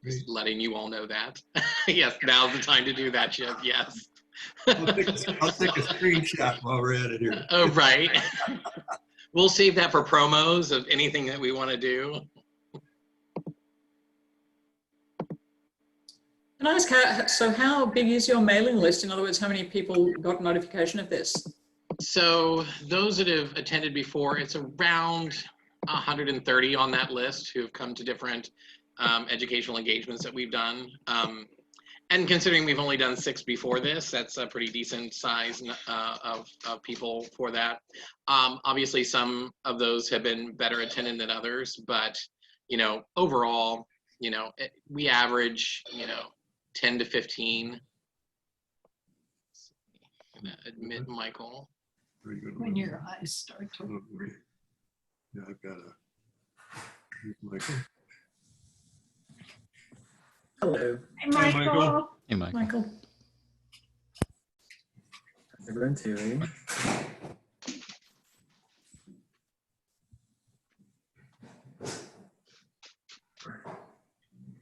Just letting you all know that. Yes, now's the time to do that, Chip. Yes. I'll take a screenshot while we're at it here. Oh, right. We'll save that for promos of anything that we want to do. Can I ask, so how big is your mailing list? In other words, how many people got notification of this? So those that have attended before, it's around 130 on that list who have come to different educational engagements that we've done. And considering we've only done 6 before this, that's a pretty decent size of people for that. Obviously, some of those have been better attended than others, but, you know, overall, you know, we average, you know, 10 to 15. I'm gonna admit Michael. Very good. When your eyes start to. Yeah, I've got a Michael. Hello. Hey, Michael. Hey, Mike. Michael. Everyone too.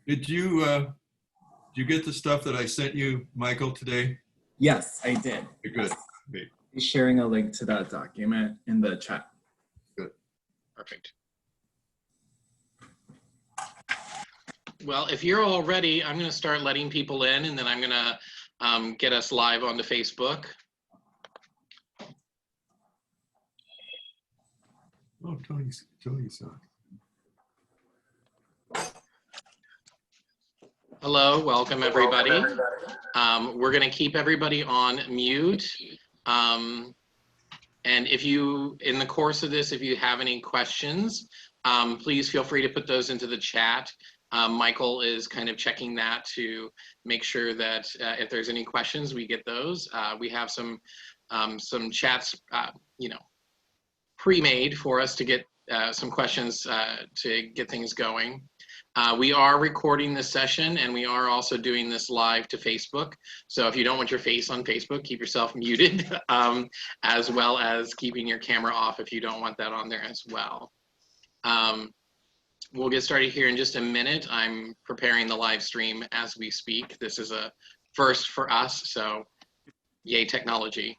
Did you get the stuff that I sent you, Michael, today? Yes, I did. Okay, good. Great. He's sharing a link to that document in the chat. Good. Perfect. Well, if you're all ready, I'm going to start letting people in, and then I'm going to get us live onto Facebook. Oh, Tony's on. Hello, welcome everybody. We're going to keep everybody on mute. And if you, in the course of this, if you have any questions, please feel free to put those into the chat. Michael is kind of checking that to make sure that if there's any questions, we get those. We have some chats, you know, pre-made for us to get some questions to get things going. We are recording this session, and we are also doing this live to Facebook. So if you don't want your face on Facebook, keep yourself muted, as well as keeping your camera off if you don't want that on there as well. We'll get started here in just a minute. I'm preparing the live stream as we speak. This is a first for us, so yay technology.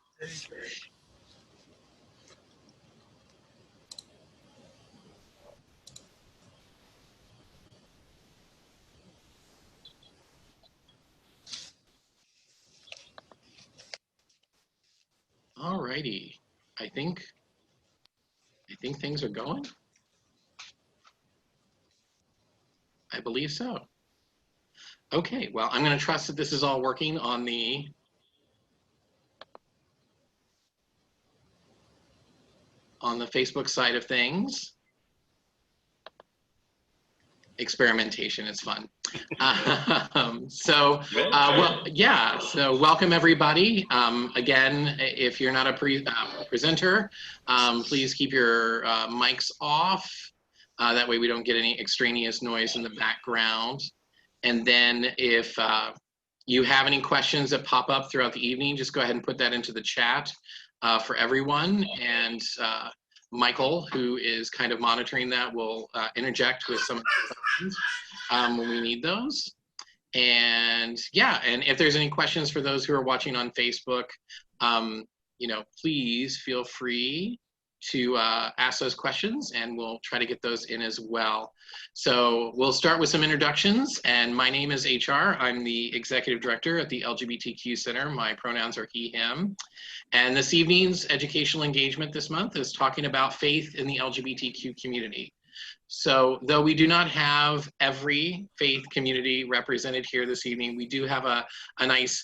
All righty, I think things are going. I believe so. Okay, well, I'm going to trust that this is all working on the Facebook side of things. Experimentation is fun. So welcome everybody. Again, if you're not a presenter, please keep your mics off. That way we don't get any extraneous noise in the background. And then if you have any questions that pop up throughout the evening, just go ahead and put that into the chat for everyone. And Michael, who is kind of monitoring that, will interject with some questions when we need those. And yeah, and if there's any questions for those who are watching on Facebook, you know, please feel free to ask those questions, and we'll try to get those in as well. So we'll start with some introductions, and my name is HR. I'm the Executive Director at the LGBTQ Center. My pronouns are he, him. And this evening's educational engagement this month is talking about faith in the LGBTQ community. So though we do not have every faith community represented here this evening, we do have a nice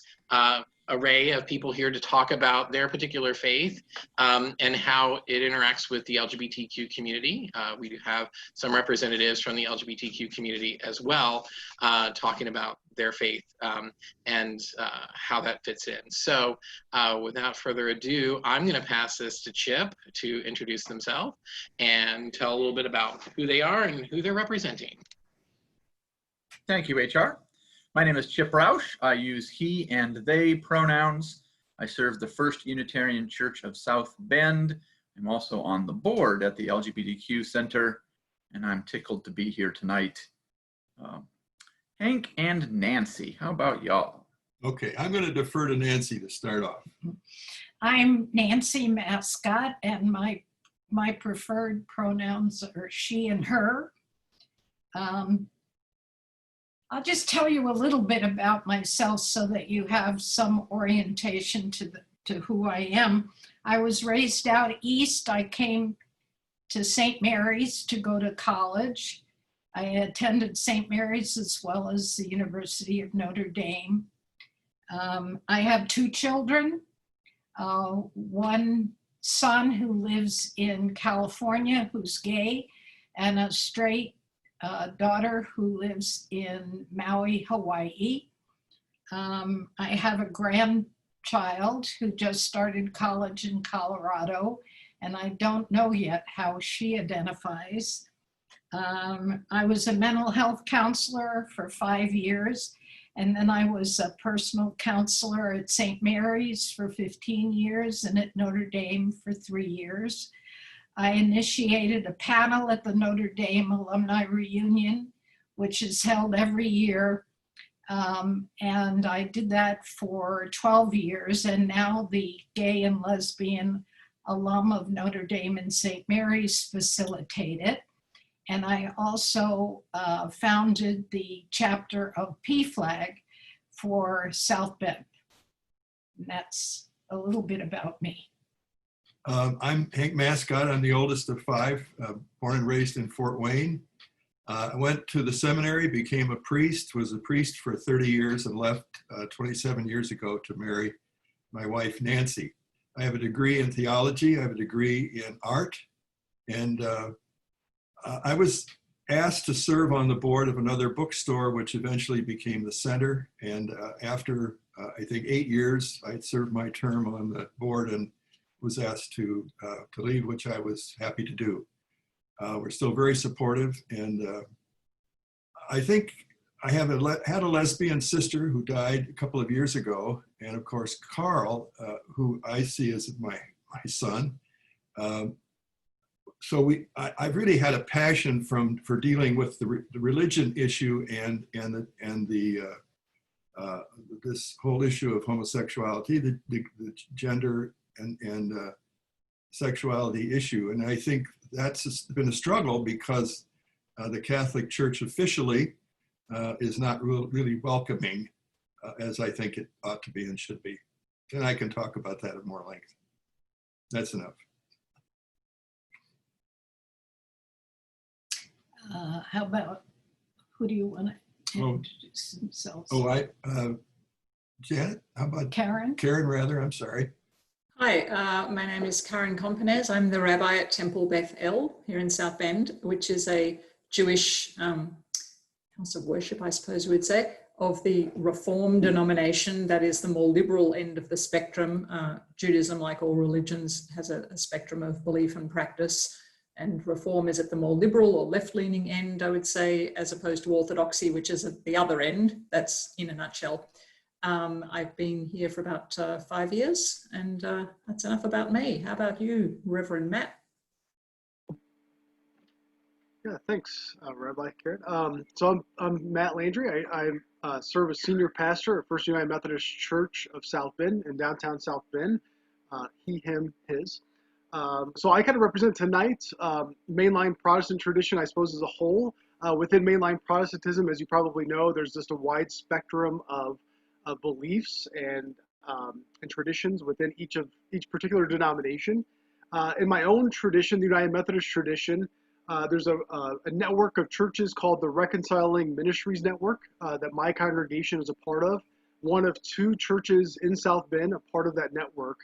array of people here to talk about their particular faith and how it interacts with the LGBTQ community. We do have some representatives from the LGBTQ community as well talking about their faith and how that fits in. So without further ado, I'm going to pass this to Chip to introduce themselves and tell a little bit about who they are and who they're representing. Thank you, HR. My name is Chip Roush. I use he and they pronouns. I serve the First Unitarian Church of South Bend. I'm also on the board at the LGBTQ Center, and I'm tickled to be here tonight. Hank and Nancy, how about y'all? Okay, I'm going to defer to Nancy to start off. I'm Nancy Mascott, and my preferred pronouns are she and her. I'll just tell you a little bit about myself so that you have some orientation to who I am. I was raised out east. I came to St. Mary's to go to college. I attended St. Mary's as well as the University of Notre Dame. I have two children, one son who lives in California who's gay, and a straight daughter who lives in Maui, Hawaii. I have a grandchild who just started college in Colorado, and I don't know yet how she identifies. I was a mental health counselor for 5 years, and then I was a personal counselor at St. Mary's for 15 years and at Notre Dame for 3 years. I initiated a panel at the Notre Dame Alumni Reunion, which is held every year. And I did that for 12 years, and now the gay and lesbian alum of Notre Dame and St. Mary's facilitate it. And I also founded the chapter of PFLAG for South Bend. And that's a little bit about me. I'm Hank Mascott. I'm the oldest of 5, born and raised in Fort Wayne. I went to the seminary, became a priest, was a priest for 30 years, and left 27 years ago to marry my wife, Nancy. I have a degree in theology. I have a degree in art. And I was asked to serve on the board of another bookstore, which eventually became the Center. And after, I think, 8 years, I served my term on the board and was asked to leave, which I was happy to do. We're still very supportive, and I think I have had a lesbian sister who died a couple of years ago, and of course Carl, who I see as my son. So I've really had a passion for dealing with the religion issue and this whole issue of homosexuality, the gender and sexuality issue. And I think that's been a struggle because the Catholic Church officially is not really welcoming as I think it ought to be and should be. And I can talk about that at more length. That's enough. How about, who do you want to Oh. introduce themselves? Janet, how about Karen? Karen, rather, I'm sorry. Hi, my name is Karen Companez. I'm the rabbi at Temple Beth El here in South Bend, which is a Jewish house of worship, I suppose we would say, of the Reform denomination. That is the more liberal end of the spectrum. Judaism, like all religions, has a spectrum of belief and practice, and Reform is at the more liberal or left-leaning end, I would say, as opposed to Orthodoxy, which is at the other end. That's in a nutshell. I've been here for about 5 years, and that's enough about me. How about you, Reverend Matt? Yeah, thanks, Rabbi Karen. So I'm Matt Landry. I serve as senior pastor at First United Methodist Church of South Bend in downtown South Bend. He, him, his. So I kind of represent tonight mainline Protestant tradition, I suppose, as a whole. Within mainline Protestantism, as you probably know, there's just a wide spectrum of beliefs and traditions within each particular denomination. In my own tradition, the United Methodist tradition, there's a network of churches called the Reconciling Ministries Network that my congregation is a part of. One of 2 churches in South Bend, a part of that network,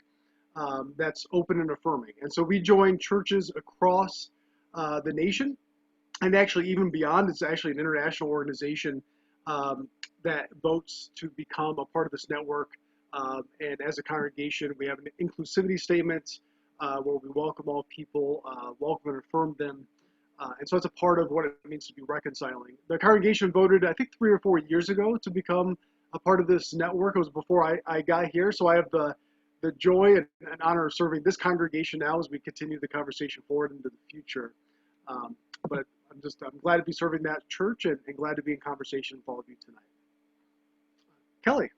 that's open and affirming. And so we join churches across the nation, and actually even beyond. It's actually an international organization that votes to become a part of this network. And as a congregation, we have an inclusivity statement where we welcome all people, welcome and affirm them. And so it's a part of what it means to be reconciling. The congregation voted, I think, 3 or 4 years ago to become a part of this network. It was before I got here. So I have the joy and honor of serving this congregation now as we continue the conversation forward into the future. But I'm glad to be serving that church and glad to be in conversation with all of you tonight. Kelly.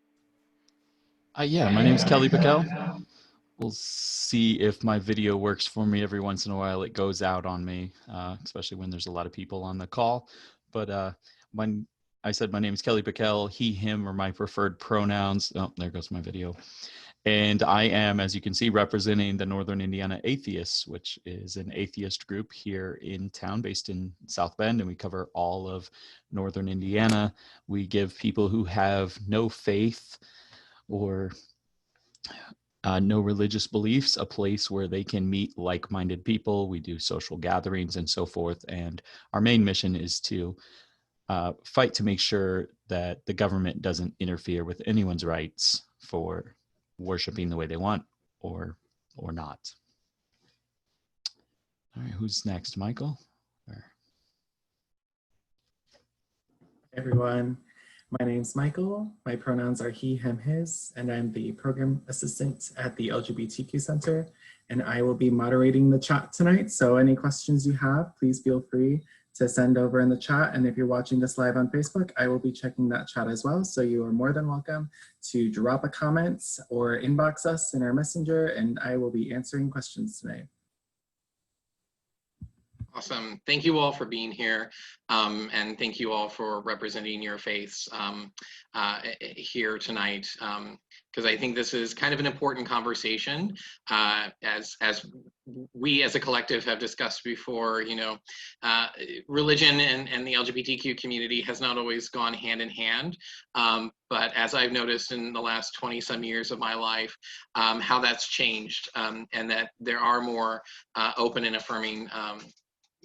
Yeah, my name is Kelly Bickel. We'll see if my video works for me. Every once in a while it goes out on me, especially when there's a lot of people on the call. But when I said my name is Kelly Bickel, he, him are my preferred pronouns. Oh, there goes my video. And I am, as you can see, representing the Northern Indiana Atheists, which is an atheist group here in town based in South Bend, and we cover all of Northern Indiana. We give people who have no faith or no religious beliefs a place where they can meet like-minded people. We do social gatherings and so forth. And our main mission is to fight to make sure that the government doesn't interfere with anyone's rights for worshiping the way they want or not. All right, who's next? Michael? Or... Everyone, my name's Michael. My pronouns are he, him, his, and I'm the program assistant at the LGBTQ Center, and I will be moderating the chat tonight. So any questions you have, please feel free to send over in the chat. And if you're watching this live on Facebook, I will be checking that chat as well. So you are more than welcome to drop a comment or inbox us in our messenger, and I will be answering questions tonight. Awesome. Thank you all for being here. And thank you all for representing your faiths here tonight. Because I think this is kind of an important conversation. As we as a collective have discussed before, you know, religion and the LGBTQ community has not always gone hand in hand. But as I've noticed in the last 20 some years of my life, how that's changed and that there are more open and affirming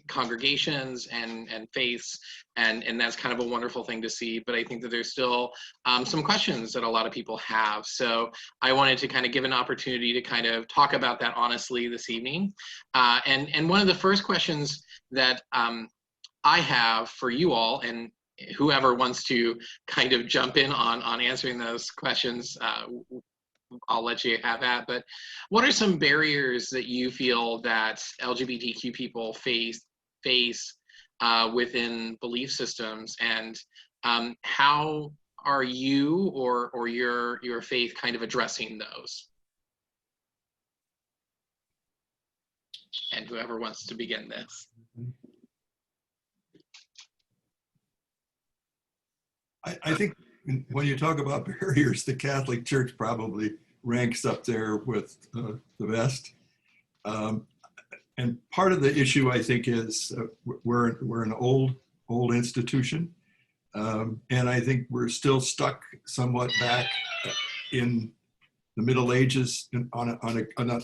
congregations and faiths, and that's kind of a wonderful thing to see. But I think that there's still some questions that a lot of people have. So I wanted to kind of give an opportunity to kind of talk about that honestly this evening. And one of the first questions that I have for you all, and whoever wants to kind of jump in on answering those questions, I'll let you have that. But what are some barriers that you feel that LGBTQ people face within belief systems, and how are you or your faith kind of addressing those? And whoever wants to begin this. I think when you talk about barriers, the Catholic Church probably ranks up there with the best. And part of the issue, I think, is we're an old institution. And I think we're still stuck somewhat back in the Middle Ages on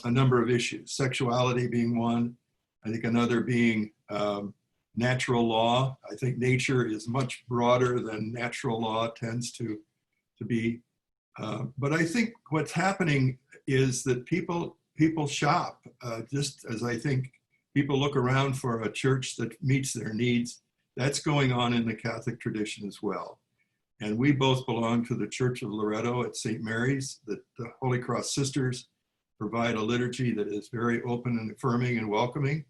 a number of issues, sexuality being one. I think another being natural law. I think nature is much broader than natural law tends to be. But I think what's happening is that people shop, just as I think people look around for a church that meets their needs. That's going on in the Catholic tradition as well. And we both belong to the Church of Loretto at St. Mary's, that the Holy Cross Sisters provide a liturgy that is very open and affirming and welcoming.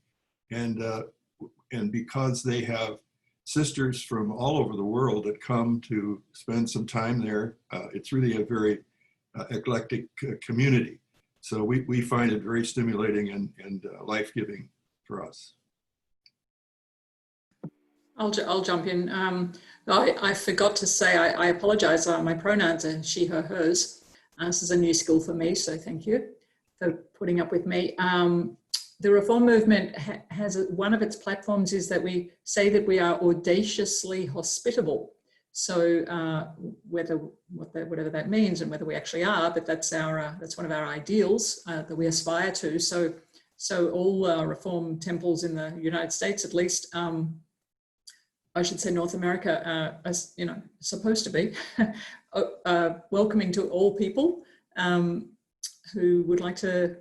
And because they have sisters from all over the world that come to spend some time there, it's really a very eclectic community. So we find it very stimulating and life-giving for us. I'll jump in. I forgot to say, I apologize. My pronouns are she, her, hers. This is a new skill for me, so thank you for putting up with me. The Reform movement has one of its platforms is that we say that we are audaciously hospitable. So whatever that means and whether we actually are, but that's one of our ideals that we aspire to. So all Reform temples in the United States, at least, I should say North America, as you know, supposed to be welcoming to all people who would like to,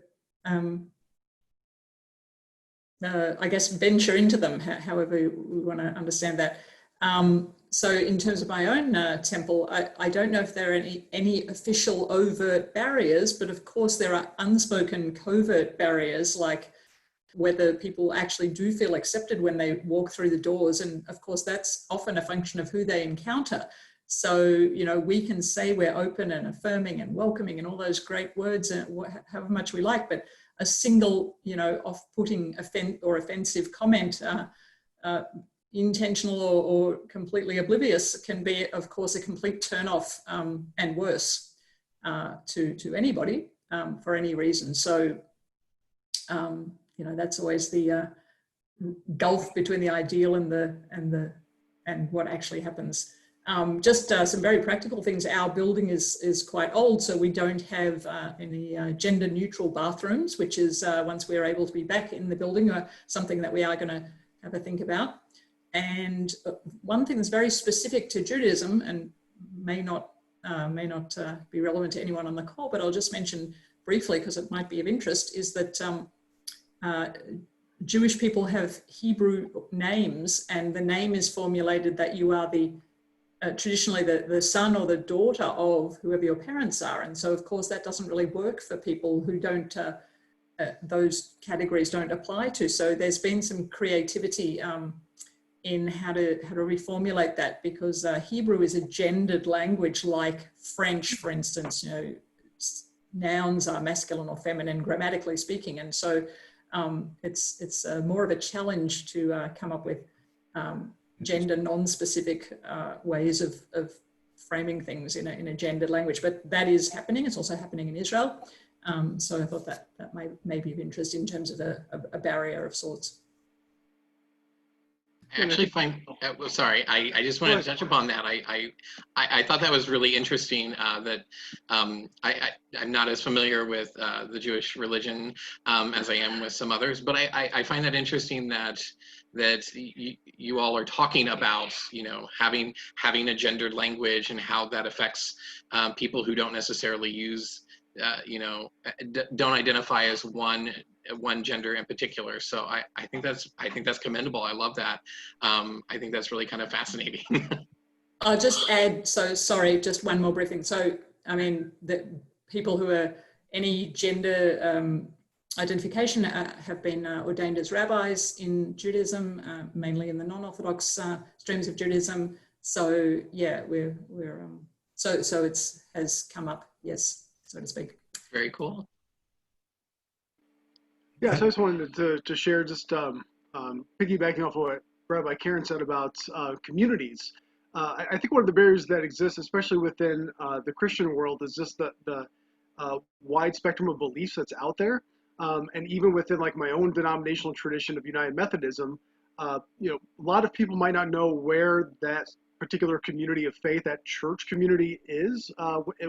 I guess, venture into them, however we want to understand that. So in terms of my own temple, I don't know if there are any official overt barriers, but of course there are unspoken covert barriers like whether people actually do feel accepted when they walk through the doors. And of course, that's often a function of who they encounter. So, you know, we can say we're open and affirming and welcoming and all those great words, and however much we like, but a single, you know, off-putting or offensive comment, intentional or completely oblivious, can be, of course, a complete turn-off, and worse to anybody for any reason. So, you know, that's always the gulf between the ideal and what actually happens. Just some very practical things. Our building is quite old, so we don't have any gender neutral bathrooms, which is, once we're able to be back in the building, something that we are going to have a think about. And one thing that's very specific to Judaism, and may not be relevant to anyone on the call, but I'll just mention briefly because it might be of interest, is that Jewish people have Hebrew names, and the name is formulated that you are traditionally the son or the daughter of whoever your parents are. And so, of course, that doesn't really work for people who don't, those categories don't apply to. So there's been some creativity in how to reformulate that, because Hebrew is a gendered language like French, for instance. You know, nouns are masculine or feminine, grammatically speaking. And so it's more of a challenge to come up with gender non-specific ways of framing things in a gendered language. But that is happening. It's also happening in Israel. So I thought that may be of interest in terms of a barrier of sorts. I actually find, sorry, I just wanted to touch upon that. I thought that was really interesting, that I'm not as familiar with the Jewish religion as I am with some others, but I find that interesting that you all are talking about, you know, having a gendered language and how that affects people who don't necessarily use, you know, don't identify as one gender in particular. So I think that's commendable. I love that. I think that's really kind of fascinating. I'll just add, so sorry, just one more briefing. So, I mean, the people who are any gender identification have been ordained as rabbis in Judaism, mainly in the non-Orthodox streams of Judaism. So yeah, so it's has come up, yes, so to speak. Very cool. Yeah, so I just wanted to share, just piggybacking off of what Rabbi Karen said about communities. I think one of the barriers that exists, especially within the Christian world, is just the wide spectrum of beliefs that's out there. And even within like my own denominational tradition of United Methodism, you know, a lot of people might not know where that particular community of faith, that church community is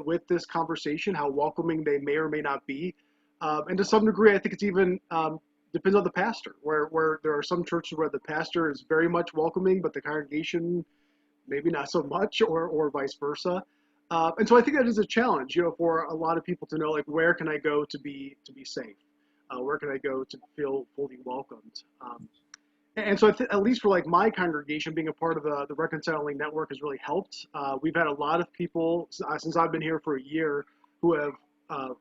with this conversation, how welcoming they may or may not be. And to some degree, I think it's even depends on the pastor, where there are some churches where the pastor is very much welcoming, but the congregation maybe not so much, or vice versa. And so I think that is a challenge, you know, for a lot of people to know, like, where can I go to be safe? Where can I go to feel fully welcomed? And so at least for like my congregation, being a part of the Reconciling Network has really helped. We've had a lot of people since I've been here for a year who have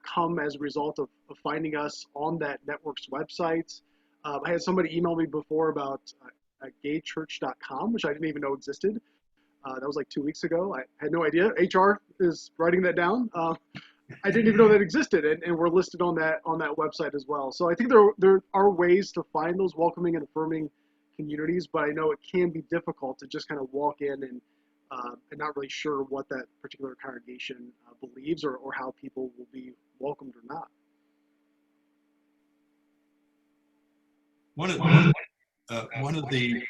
come as a result of finding us on that network's website. I had somebody email me before about gaychurch.com, which I didn't even know existed. That was like 2 weeks ago. I had no idea. HR is writing that down. I didn't even know that existed, and we're listed on that website as well. So I think there are ways to find those welcoming and affirming communities, but I know it can be difficult to just kind of walk in and not really sure what that particular congregation believes or how people will be welcomed or not. One of the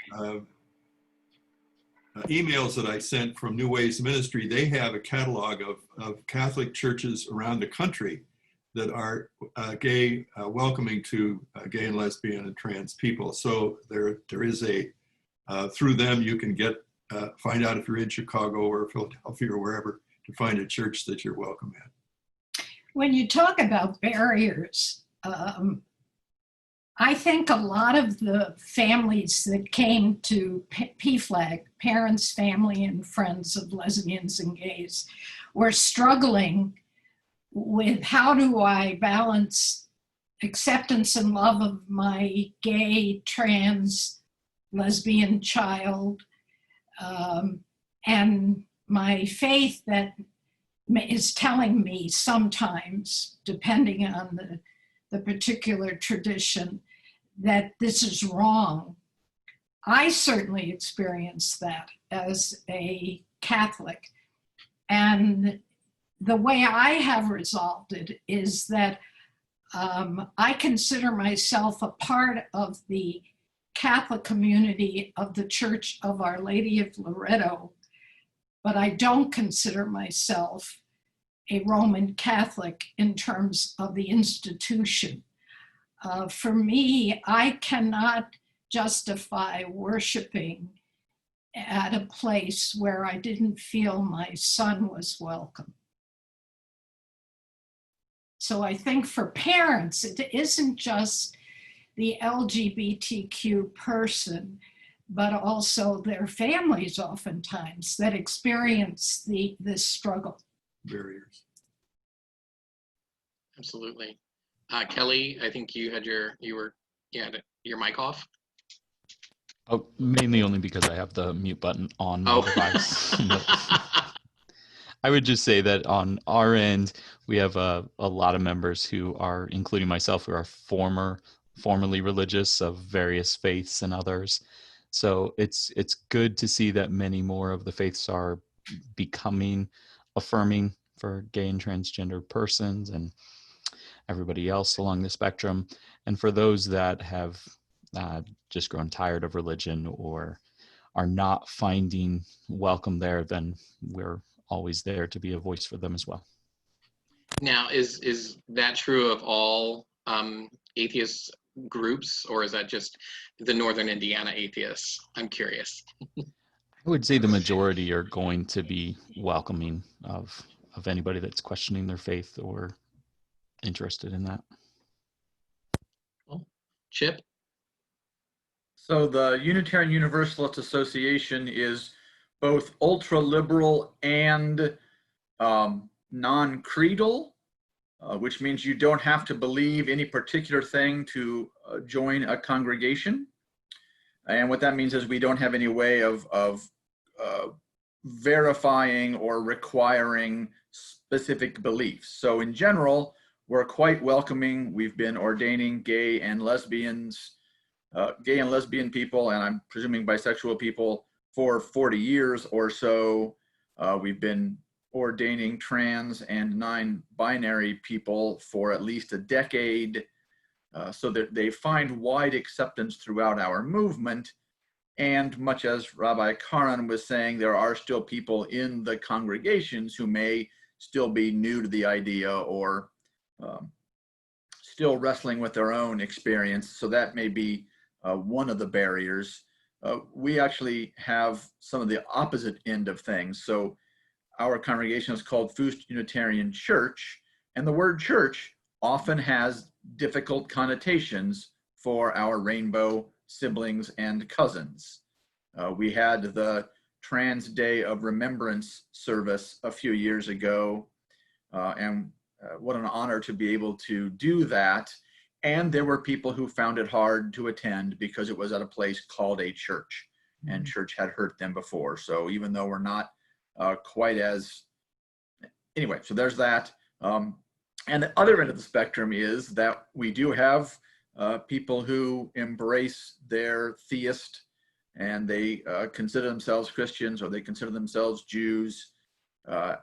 emails that I sent from New Ways Ministry, they have a catalog of Catholic churches around the country that are gay, welcoming to gay and lesbian and trans people. So there is through them you can find out if you're in Chicago or Philadelphia or wherever, to find a church that you're welcome at. When you talk about barriers, I think a lot of the families that came to PFLAG, Parents, Family, and Friends of Lesbians and Gays, were struggling with how do I balance acceptance and love of my gay, trans, lesbian child, and my faith that is telling me sometimes, depending on the particular tradition, that this is wrong. I certainly experienced that as a Catholic. And the way I have resolved it is that I consider myself a part of the Catholic community of the Church of Our Lady of Loretto, but I don't consider myself a Roman Catholic in terms of the institution. For me, I cannot justify worshiping at a place where I didn't feel my son was welcome. So I think for parents, it isn't just the LGBTQ person, but also their families oftentimes that experience this struggle. Barriers. Absolutely. Kelly, I think you had your mic off. Oh, mainly only because I have the mute button on my device. I would just say that on our end, we have a lot of members who are, including myself, who are formerly religious of various faiths and others. So it's good to see that many more of the faiths are becoming affirming for gay and transgender persons and everybody else along the spectrum. And for those that have just grown tired of religion or are not finding welcome there, then we're always there to be a voice for them as well. Now, is that true of all atheist groups, or is that just the Northern Indiana atheists? I'm curious. I would say the majority are going to be welcoming of anybody that's questioning their faith or interested in that. Cool. Chip? So the Unitarian Universalist Association is both ultra-liberal and non-creedal, which means you don't have to believe any particular thing to join a congregation. And what that means is we don't have any way of verifying or requiring specific beliefs. So in general, we're quite welcoming. We've been ordaining gay and lesbian people, and I'm presuming bisexual people, for 40 years or so. We've been ordaining trans and non-binary people for at least a decade, so that they find wide acceptance throughout our movement. And much as Rabbi Karan was saying, there are still people in the congregations who may still be new to the idea or still wrestling with their own experience. So that may be one of the barriers. We actually have some of the opposite end of things. So our congregation is called Fust Unitarian Church, and the word church often has difficult connotations for our rainbow siblings and cousins. We had the Trans Day of Remembrance service a few years ago, and what an honor to be able to do that. And there were people who found it hard to attend because it was at a place called a church, and church had hurt them before. So even though we're not quite as, anyway, so there's that. And the other end of the spectrum is that we do have people who embrace their theist, and they consider themselves Christians, or they consider themselves Jews,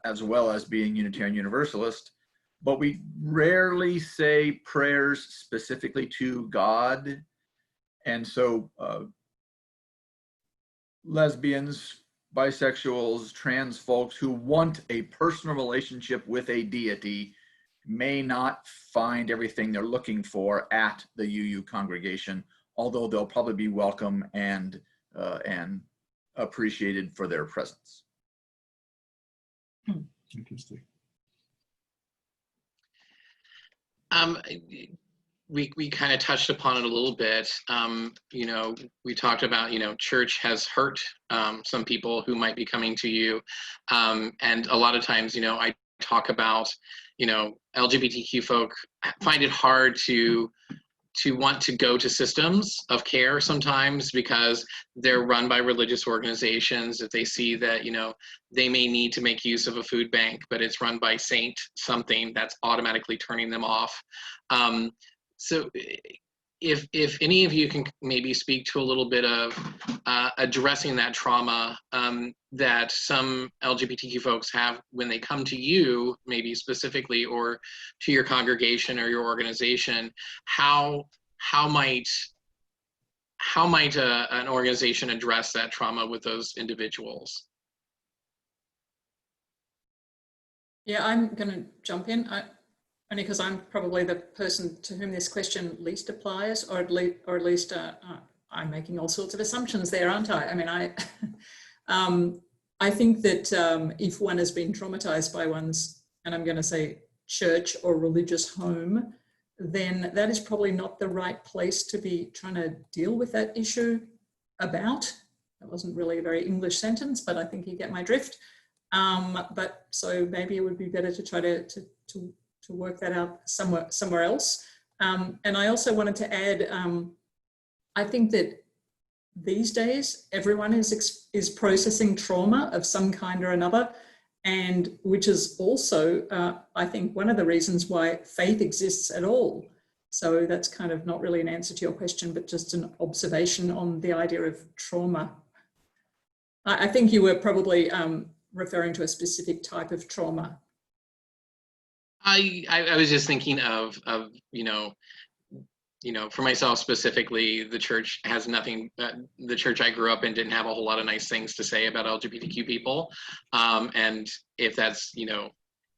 as well as being Unitarian Universalist. But we rarely say prayers specifically to God. And so lesbians, bisexuals, trans folks who want a personal relationship with a deity may not find everything they're looking for at the UU congregation, although they'll probably be welcome and appreciated for their presence. Interesting. We kind of touched upon it a little bit. You know, we talked about, you know, church has hurt some people who might be coming to you. And a lot of times, you know, I talk about, you know, LGBTQ folk find it hard to want to go to systems of care sometimes because they're run by religious organizations. If they see that, you know, they may need to make use of a food bank, but it's run by Saint something, that's automatically turning them off. So if any of you can maybe speak to a little bit of addressing that trauma that some LGBTQ folks have when they come to you, maybe specifically, or to your congregation or your organization, how might an organization address that trauma with those individuals? Yeah, I'm going to jump in. Only because I'm probably the person to whom this question least applies, or at least I'm making all sorts of assumptions there, aren't I? I mean, I think that if one has been traumatized by one's, and I'm going to say church or religious home, then that is probably not the right place to be trying to deal with that issue about. That wasn't really a very English sentence, but I think you get my drift. But so maybe it would be better to try to work that out somewhere else. And I also wanted to add, I think that these days everyone is processing trauma of some kind or another, and which is also, I think, one of the reasons why faith exists at all. So that's kind of not really an answer to your question, but just an observation on the idea of trauma. I think you were probably referring to a specific type of trauma. I was just thinking of you know, for myself specifically, the church has nothing. The church I grew up in didn't have a whole lot of nice things to say about LGBTQ people, and if that's, you know,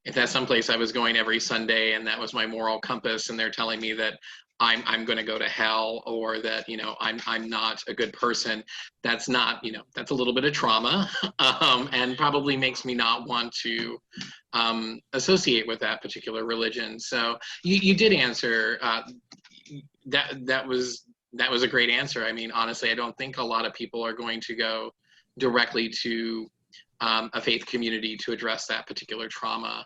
if that's someplace I was going every Sunday and that was my moral compass, and they're telling me that I'm going to go to hell, or that, you know, I'm not a good person, that's not, you know, that's a little bit of trauma, and probably makes me not want to associate with that particular religion. So you did answer that was a great answer. I mean, honestly, I don't think a lot of people are going to go directly to a faith community to address that particular trauma.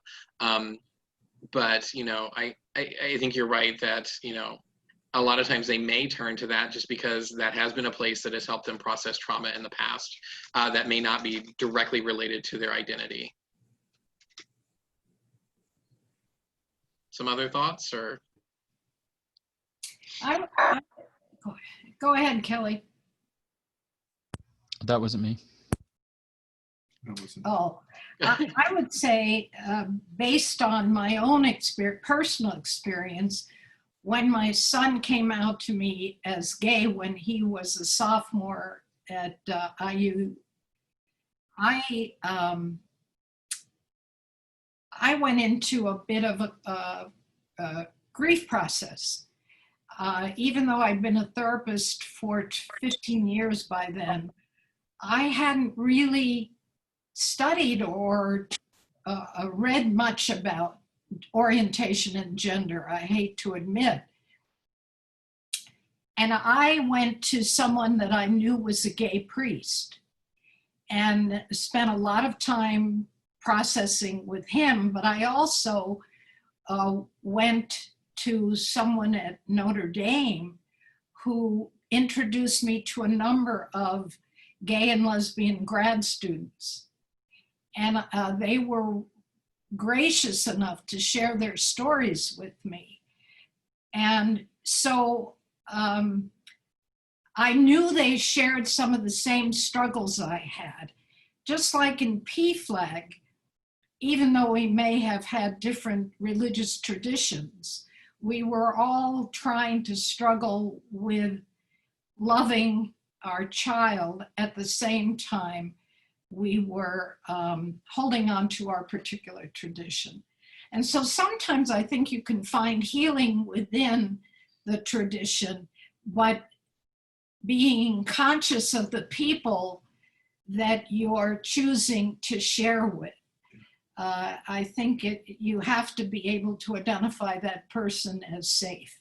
But, you know, I think you're right that, you know, a lot of times they may turn to that just because that has been a place that has helped them process trauma in the past that may not be directly related to their identity. Some other thoughts, or? Go ahead, Kelly. That wasn't me. Oh, I would say, based on my own personal experience, when my son came out to me as gay when he was a sophomore at IU, I went into a bit of a grief process. Even though I'd been a therapist for 15 years by then, I hadn't really studied or read much about orientation and gender, I hate to admit. And I went to someone that I knew was a gay priest and spent a lot of time processing with him, but I also went to someone at Notre Dame who introduced me to a number of gay and lesbian grad students. And they were gracious enough to share their stories with me. And so I knew they shared some of the same struggles I had. Just like in PFLAG, even though we may have had different religious traditions, we were all trying to struggle with loving our child at the same time we were holding on to our particular tradition. And so sometimes I think you can find healing within the tradition, but being conscious of the people that you're choosing to share with. I think you have to be able to identify that person as safe.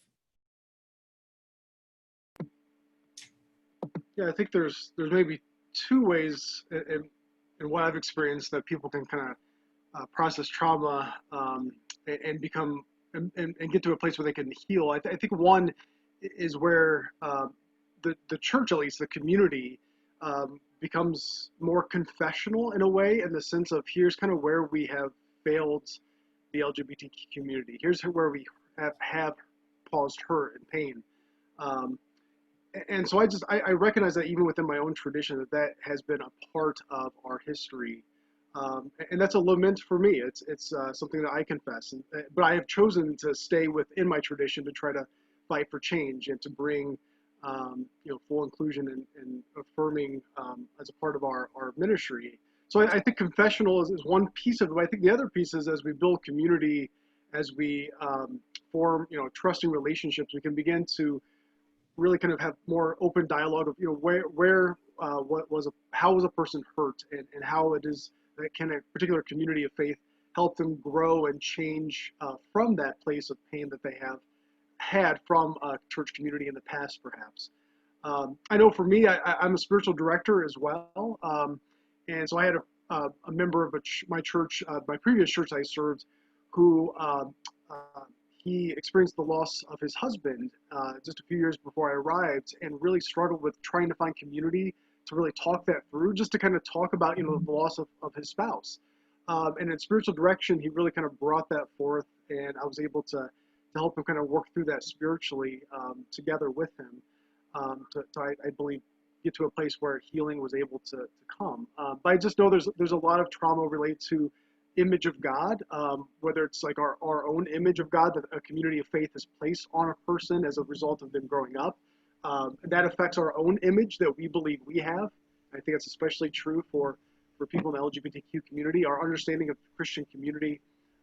Yeah, I think there's maybe two ways in what I've experienced that people can kind process trauma and become and get to a place where they can heal. I think one is where the church, at least the community, becomes more confessional in a way, in the sense of here's kind of where we have failed the LGBTQ community. Here's where we have caused hurt and pain. And so I recognize that even within my own tradition, that has been a part of our history. And that's a lament for me. It's something that I confess, but I have chosen to stay within my tradition to try to fight for change and to bring full inclusion and affirming as a part of our ministry. So I think confessional is one piece of it. But I think the other piece is, as we build community, as we form trusting relationships, we can begin to really kind of have more open dialogue of how was a person hurt, and how it is that can a particular community of faith help them grow and change from that place of pain that they have had from a church community in the past, perhaps. I know for me, I'm a spiritual director as well, and so I had a member of my church, my previous church I served, who he experienced the loss of his husband just a few years before I arrived, and really struggled with trying to find community to really talk that through, just to kind of talk about the loss of his spouse. And in spiritual direction, he really kind of brought that forth, and I was able to help him kind of work through that spiritually together with him, I believe, get to a place where healing was able to come. But I just know there's a lot of trauma related to image of God, whether it's like our own image of God that a community of faith has placed on a person as a result of them growing up. That affects our own image that we believe we have. I think it's especially true for people in the LGBTQ community, our understanding of Christian community.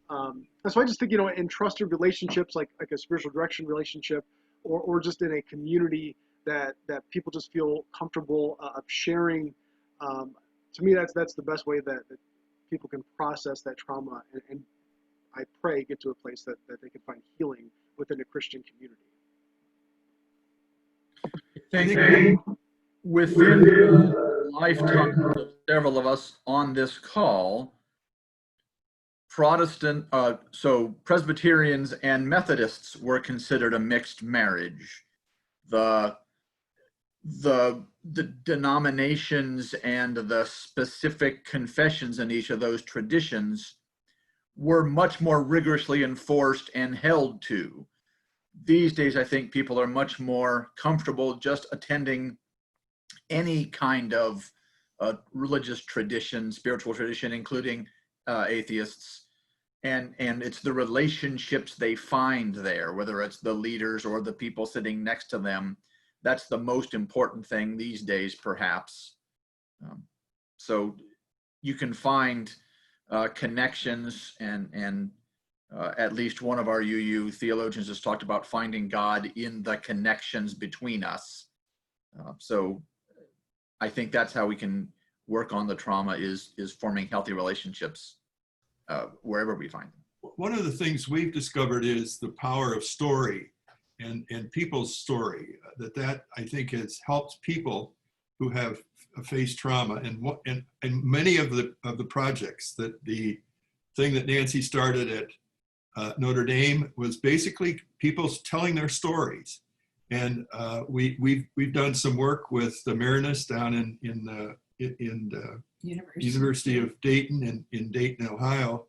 And so I just think, in trusted relationships, like a spiritual direction relationship, or just in a community that people just feel comfortable of sharing, to me, that's the best way that people can process that trauma, and I pray get to a place that they can find healing within a Christian community. Thank you. Within the lifetime of several of us on this call, so Presbyterians and Methodists were considered a mixed marriage. The denominations and the specific confessions in each of those traditions were much more rigorously enforced and held to. These days, I think people are much more comfortable just attending any kind of religious tradition, spiritual tradition, including atheists. And it's the relationships they find there, whether it's the leaders or the people sitting next to them. That's the most important thing these days, perhaps. So you can find connections, and at least one of our UU theologians has talked about finding God in the connections between us. So I think that's how we can work on the trauma, is forming healthy relationships wherever we find them. One of the things we've discovered is the power of story and people's story, that I think has helped people who have faced trauma. And many of the projects, that the thing that Nancy started at Notre Dame was basically people telling their stories. And we've done some work with the Marinus down in the University of Dayton, in Dayton, Ohio.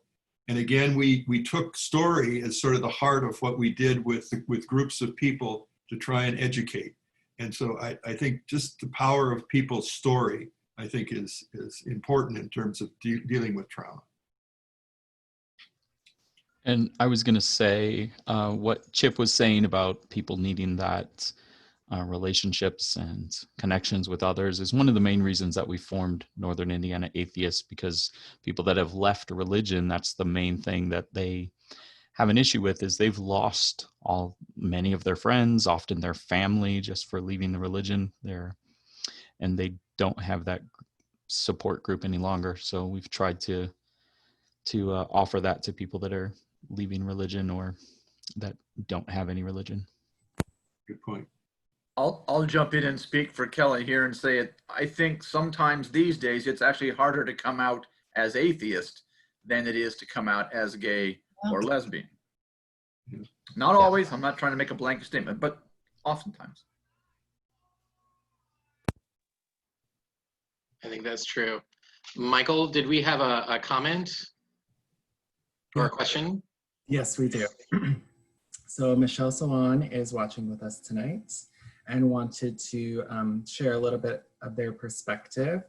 And again, we took story as sort of the heart of what we did with groups of people to try and educate. And so I think just the power of people's story, I think, is important in terms of dealing with trauma. And I was going to say what Chip was saying about people needing that relationships and connections with others is one of the main reasons that we formed Northern Indiana Atheists, because people that have left religion, that's the main thing that they have an issue with, is they've lost many of their friends, often their family, just for leaving the religion there, and they don't have that support group any longer. So we've tried to offer that to people that are leaving religion or that don't have any religion. Good point. I'll jump in and speak for Kelly here and say it. I think sometimes these days it's actually harder to come out as atheist than it is to come out as gay or lesbian. Yeah. Not always, I'm not trying to make a blanket statement, but oftentimes. I think that's true. Michael, did we have a comment or a question? Yes, we do. So Michelle Sawan is watching with us tonight and wanted to share a little bit of their perspective.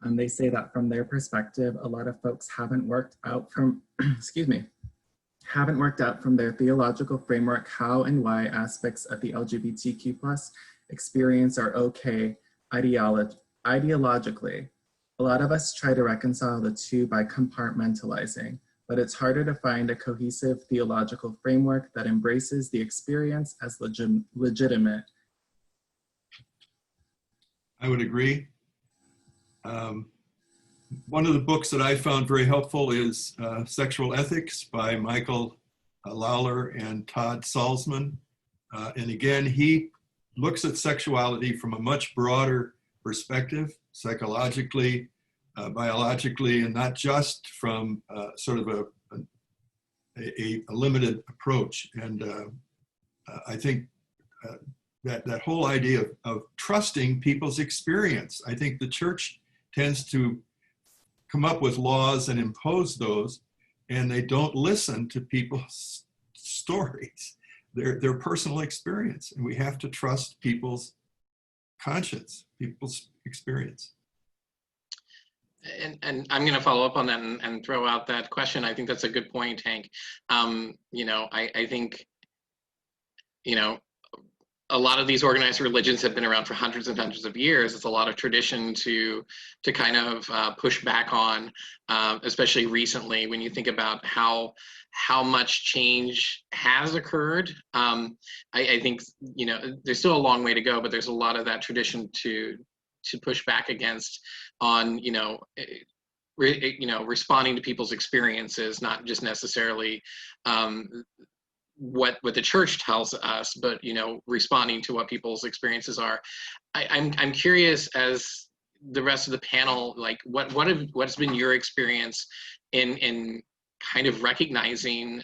They say that from their perspective, a lot of folks haven't worked out from, excuse me, haven't worked out from their theological framework how and why aspects of the LGBTQ plus experience are okay ideologically. A lot of us try to reconcile the two by compartmentalizing, but it's harder to find a cohesive theological framework that embraces the experience as legitimate. I would agree. One of the books that I found very helpful is Sexual Ethics by Michael Lawler and Todd Salzman. And again, he looks at sexuality from a much broader perspective, psychologically, biologically, and not just from sort of a limited approach. And I think that whole idea of trusting people's experience, I think the church tends to come up with laws and impose those, and they don't listen to people's stories, their personal experience. And we have to trust people's conscience, people's experience. And I'm going to follow up on that and throw out that question. I think that's a good point, Hank. I think, a lot of these organized religions have been around for hundreds and hundreds of years. It's a lot of tradition to kind of push back on, especially recently when you think about how much change has occurred. I think, there's still a long way to go, but there's a lot of that tradition to push back against on, responding to people's experiences, not just necessarily what the church tells us, but responding to what people's experiences are. I'm curious, as the rest of the panel, like what's been your experience in kind of recognizing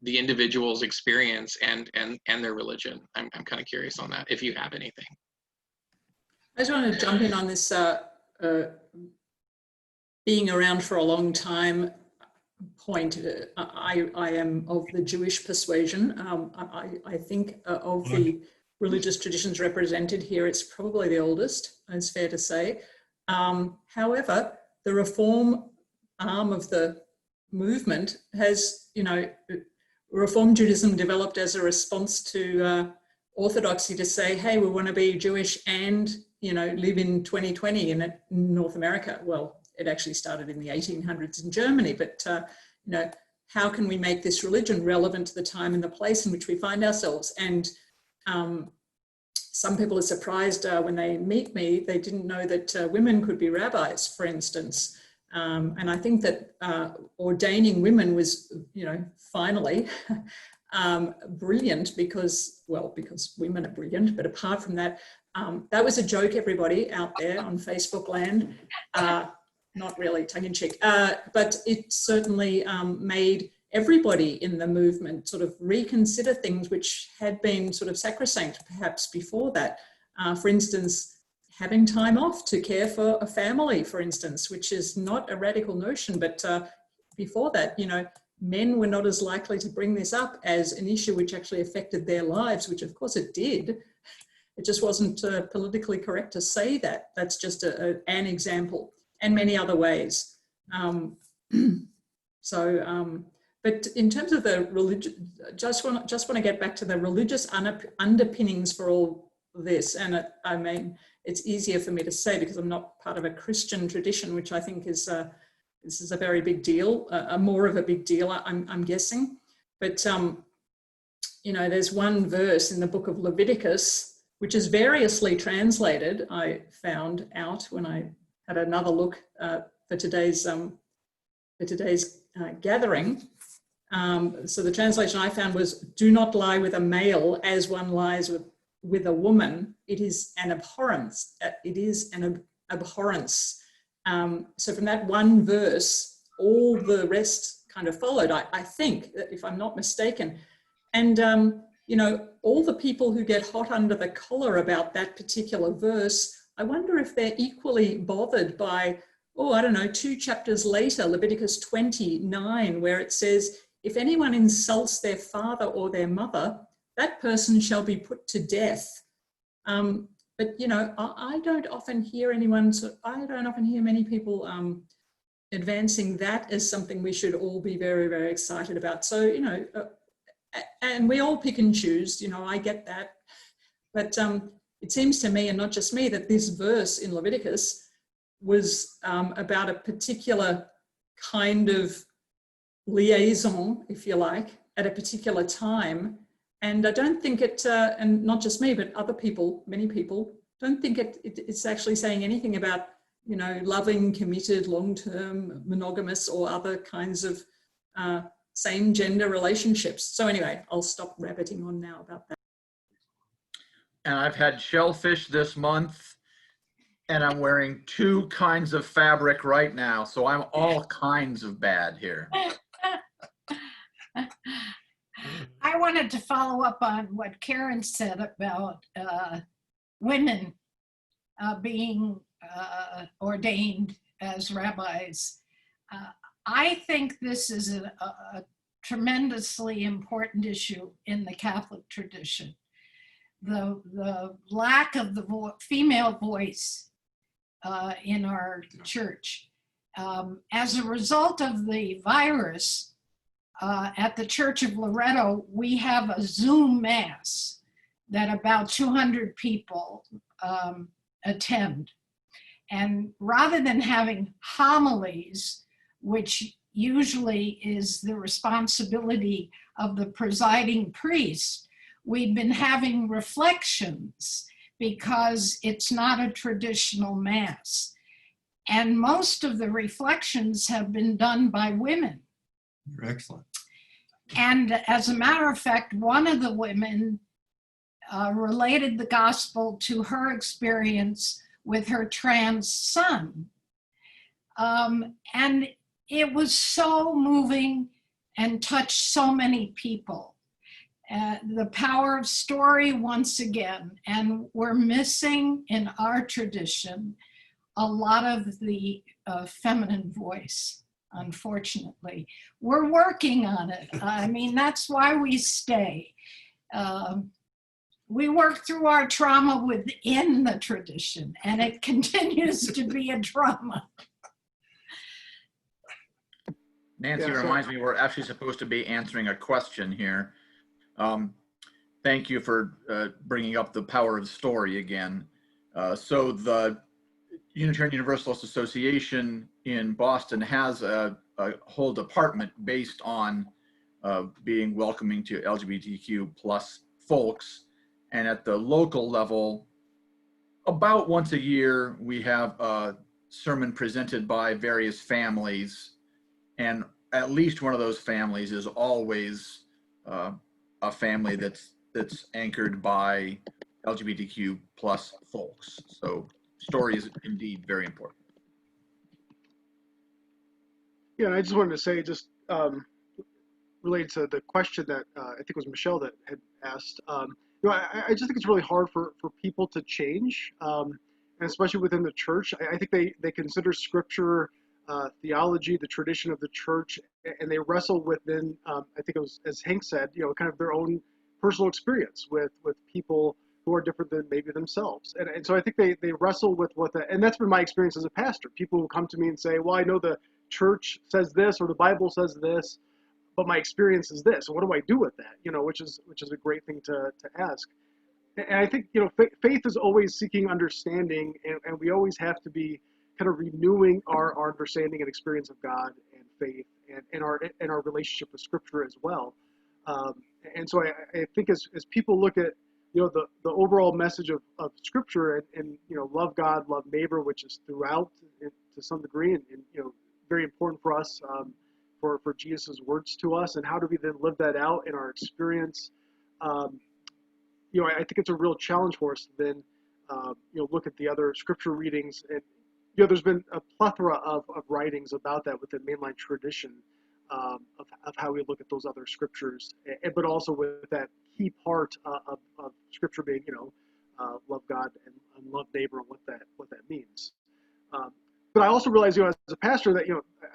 the individual's experience and their religion? I'm kind of curious on that, if you have anything. I just want to jump in on this being around for a long time point. I am of the Jewish persuasion. I think of the religious traditions represented here, it's probably the oldest, it's fair to say. However, the Reform arm of the movement has, Reform Judaism developed as a response to Orthodoxy to say, hey, we want to be Jewish and, live in 2020 in North America. Well, it actually started in the 1800s in Germany, but, how can we make this religion relevant to the time and the place in which we find ourselves? And some people are surprised when they meet me, they didn't know that women could be rabbis, for instance. And I think that ordaining women was, finally brilliant because women are brilliant. But apart from that, that was a joke, everybody out there on Facebook land. Not really tongue-in-cheek, but it certainly made everybody in the movement sort of reconsider things which had been sort of sacrosanct perhaps before that. For instance, having time off to care for a family, for instance, which is not a radical notion, but before that, men were not as likely to bring this up as an issue which actually affected their lives, which of course it did. It just wasn't politically correct to say that. That's just an example, and many other ways. But in terms of the religion, just want to get back to the religious underpinnings for all this. And I mean, it's easier for me to say because I'm not part of a Christian tradition, which I think is this is a very big deal, more of a big deal, I'm guessing. But there's one verse in the book of Leviticus which is variously translated. I found out when I had another look for today's gathering. So the translation I found was, "Do not lie with a male as one lies with a woman. It is an abhorrence." It is an abhorrence. So from that one verse, all the rest kind of followed, I think, if I'm not mistaken. And, you know, all the people who get hot under the collar about that particular verse, I wonder if they're equally bothered by, oh, I don't know, 2 chapters later, Leviticus 29, where it says, if anyone insults their father or their mother, that person shall be put to death. But, you know, I don't often hear anyone, I don't often hear many people advancing that as something we should all be very, very excited about. So, you know, and we all pick and choose, you know, I get that. But it seems to me, and not just me, that this verse in Leviticus was about a particular kind of liaison, if you like, at a particular time. And I don't think it, and not just me, but other people, many people, don't think it's actually saying anything about, you know, loving, committed, long-term, monogamous, or other kinds of same gender relationships. So anyway, I'll stop rabbiting on now about that. And I've had shellfish this month, and I'm wearing 2 kinds of fabric right now. So I'm all kinds of bad here. I wanted to follow up on what Karen said about women being ordained as rabbis. I think this is a tremendously important issue in the Catholic tradition. The lack of the female voice in our church. As a result of the virus, at the Church of Loretto, we have a Zoom Mass that about 200 people attend. And rather than having homilies, which usually is the responsibility of the presiding priest, we've been having reflections because it's not a traditional Mass. And most of the reflections have been done by women. You're excellent. And as a matter of fact, one of the women related the gospel to her experience with her trans son. And it was so moving and touched so many people. The power of story once again, and we're missing in our tradition a lot of the feminine voice. Unfortunately, we're working on it. I mean, that's why we stay. We work through our trauma within the tradition, and it continues to be a trauma. Nancy reminds me we're actually supposed to be answering a question here. Thank you for bringing up the power of story again. So the Unitarian Universalist Association in Boston has a whole department based on being welcoming to LGBTQ plus folks. And at the local level, about once a year, we have a sermon presented by various families. And at least one of those families is always a family that's anchored by LGBTQ plus folks. So story is indeed very important. Yeah, I just wanted to say, just related to the question that I think was Michelle that had asked. You know, I just think it's really hard for people to change, and especially within the church. I think they consider scripture, theology, the tradition of the church, and they wrestle within, I think it was, as Hank said, you know, kind of their own personal experience with people who are different than maybe themselves. And so I think they wrestle with what that, and that's been my experience as a pastor. People who come to me and say, well, I know the church says this or the Bible says this, but my experience is this. So what do I do with that? You know, which is a great thing to ask. And I think, you know, faith is always seeking understanding, and we always have to be kind of renewing our understanding and experience of God and faith and our relationship with Scripture as well. And so I think as people look at, you know, the overall message of Scripture and you know, love God, love neighbor, which is throughout to some degree, and you know, very important for us, for Jesus' words to us, and how do we then live that out in our experience? You know, I think it's a real challenge for us to then, you know, look at the other Scripture readings and there's been a plethora of writings about that within mainline tradition, of how we look at those other scriptures, but also with that key part of scripture being, love God and love neighbor, and what that means. But I also realize, as a pastor, that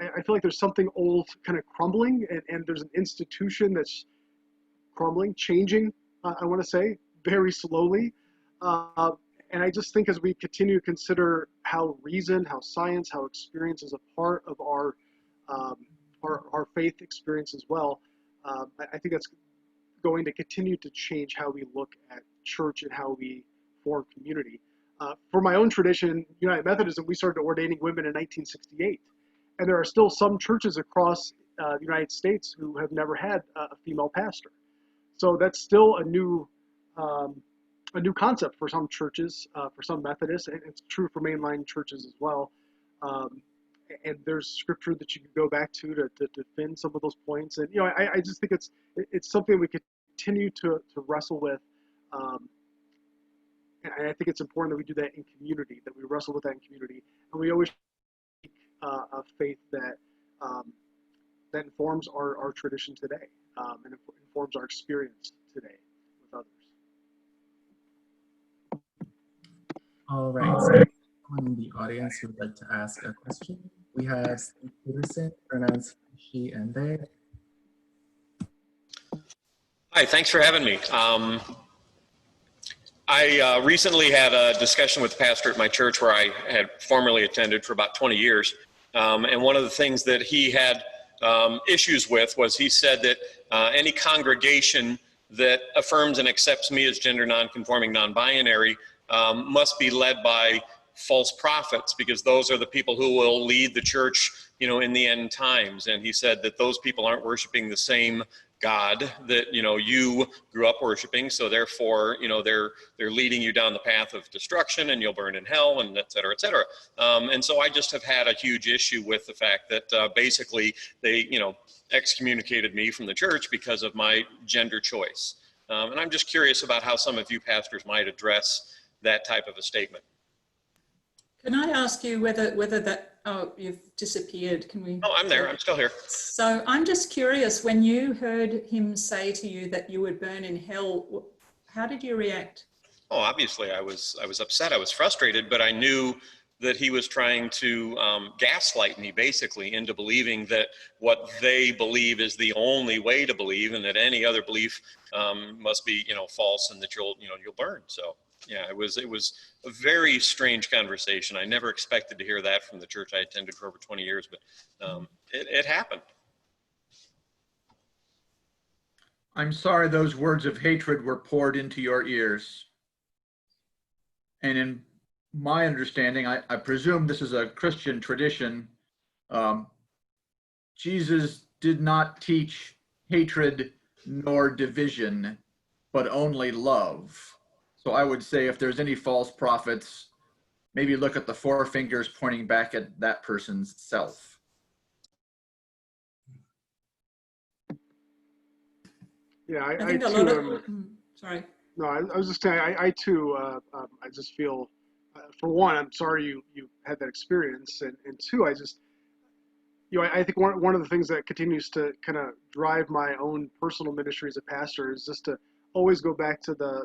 I feel like there's something old kind of crumbling, and there's an institution that's crumbling, changing. I want to say very slowly. And I just think as we continue to consider how reason, how science, how experience is a part of our faith experience as well, I think that's going to continue to change how we look at church and how we form community. For my own tradition, United Methodism, we started ordaining women in 1968. And there are still some churches across the United States who have never had a female pastor. So that's still a new concept for some churches, for some Methodists, and it's true for mainline churches as well. And there's scripture that you can go back to defend some of those points. And I just think it's something we continue to wrestle with. And I think it's important that we do that in community, that we wrestle with that in community, and we always seek a faith that informs our tradition today, and informs our experience today with others. All right, so someone in the audience who would like to ask a question. We have Steve Peterson, pronouns she and they. Hi, thanks for having me. I recently had a discussion with the pastor at my church where I had formerly attended for about 20 years. And one of the things that he had issues with was he said that any congregation that affirms and accepts me as gender nonconforming, non-binary must be led by false prophets, because those are the people who will lead the church, in the end times. And he said that those people aren't worshiping the same God that you grew up worshiping, so therefore they're leading you down the path of destruction, and you'll burn in hell, and et cetera, et cetera. And so I just have had a huge issue with the fact that basically they excommunicated me from the church because of my gender choice. And I'm just curious about how some of you pastors might address that type of a statement. Can I ask you whether that, oh, you've disappeared. Can we? Oh, I'm there. I'm still here. So I'm just curious, when you heard him say to you that you would burn in hell, how did you react? Oh, obviously I was upset. I was frustrated, but I knew that he was trying to gaslight me basically into believing that what they believe is the only way to believe, and that any other belief must be, false, and that you'll burn. So yeah, it was a very strange conversation. I never expected to hear that from the church I attended for over 20 years, but it happened. I'm sorry those words of hatred were poured into your ears. And in my understanding, I presume this is a Christian tradition. Jesus did not teach hatred nor division, but only love. So I would say if there's any false prophets, maybe look at the four fingers pointing back at that person's self. Yeah, I I think a too, lot of, sorry. No, I was just saying, I too, I just feel, for one, I'm sorry you had that experience, and two, I just, I think one of the things that continues to kind of drive my own personal ministry as a pastor is just to always go back to the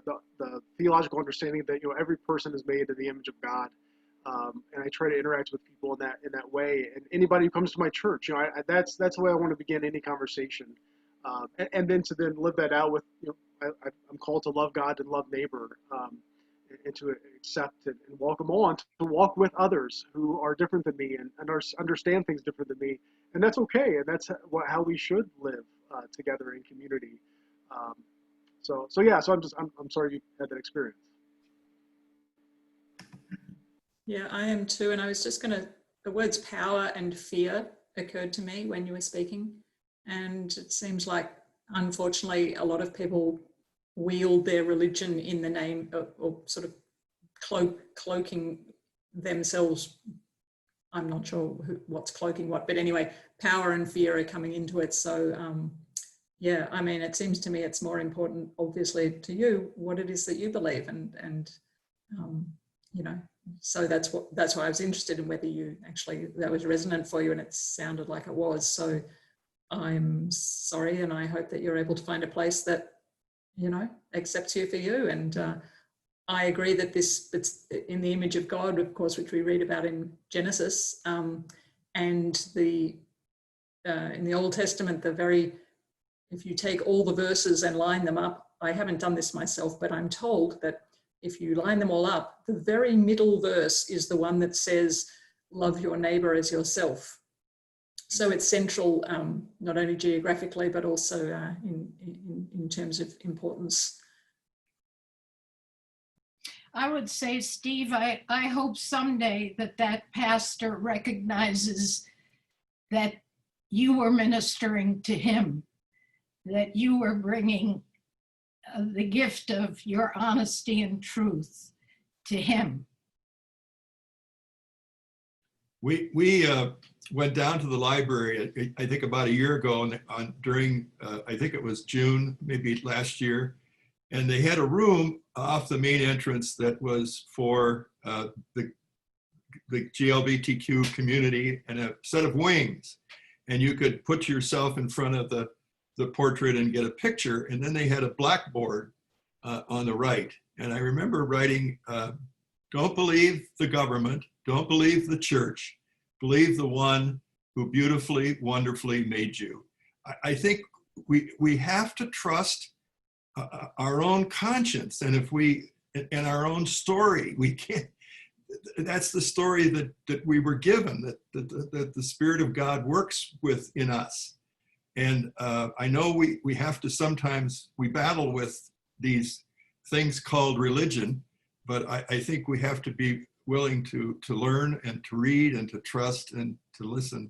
theological understanding that every person is made in the image of God, and I try to interact with people in that way. And anybody who comes to my church, that's the way I want to begin any conversation, and then to live that out with I'm called to love God and love neighbor, and to accept and welcome on, to walk with others who are different than me and understand things different than me, and that's okay, and that's how we should live together in community. So I'm sorry you had that experience. Yeah, I am too. And I was just the words power and fear occurred to me when you were speaking. And it seems like, unfortunately, a lot of people wield their religion in the name of, or sort of cloaking themselves. I'm not sure what's cloaking what, but anyway, power and fear are coming into it. So yeah, I mean, it seems to me it's more important, obviously, to you, what it is that you believe, and so that's why I was interested in whether you actually, that was resonant for you, and it sounded like it was. So I'm sorry, and I hope that you're able to find a place that, you know, accepts you for you. And I agree that it's in the image of God, of course, which we read about in Genesis, and in the Old Testament, if you take all the verses and line them up, I haven't done this myself, but I'm told that if you line them all up, the very middle verse is the one that says, love your neighbor as yourself. So it's central, not only geographically, but also in terms of importance. I would say, Steve, I hope someday that pastor recognizes that you were ministering to him, that you were bringing the gift of your honesty and truth to him. We went down to the library, I think about a year ago, during, I think it was June, maybe last year, and they had a room off the main entrance that was for the LGBTQ community, and a set of wings. And you could put yourself in front of the portrait and get a picture. And then they had a blackboard on the right. And I remember writing, don't believe the government, don't believe the church, believe the one who beautifully, wonderfully made you. I think we have to trust our own conscience, and and our own story. We can't, that's the story that we were given, that the Spirit of God works within us. And I know we have to sometimes, we battle with these things called religion, but I think we have to be willing to learn and to read and to trust and to listen.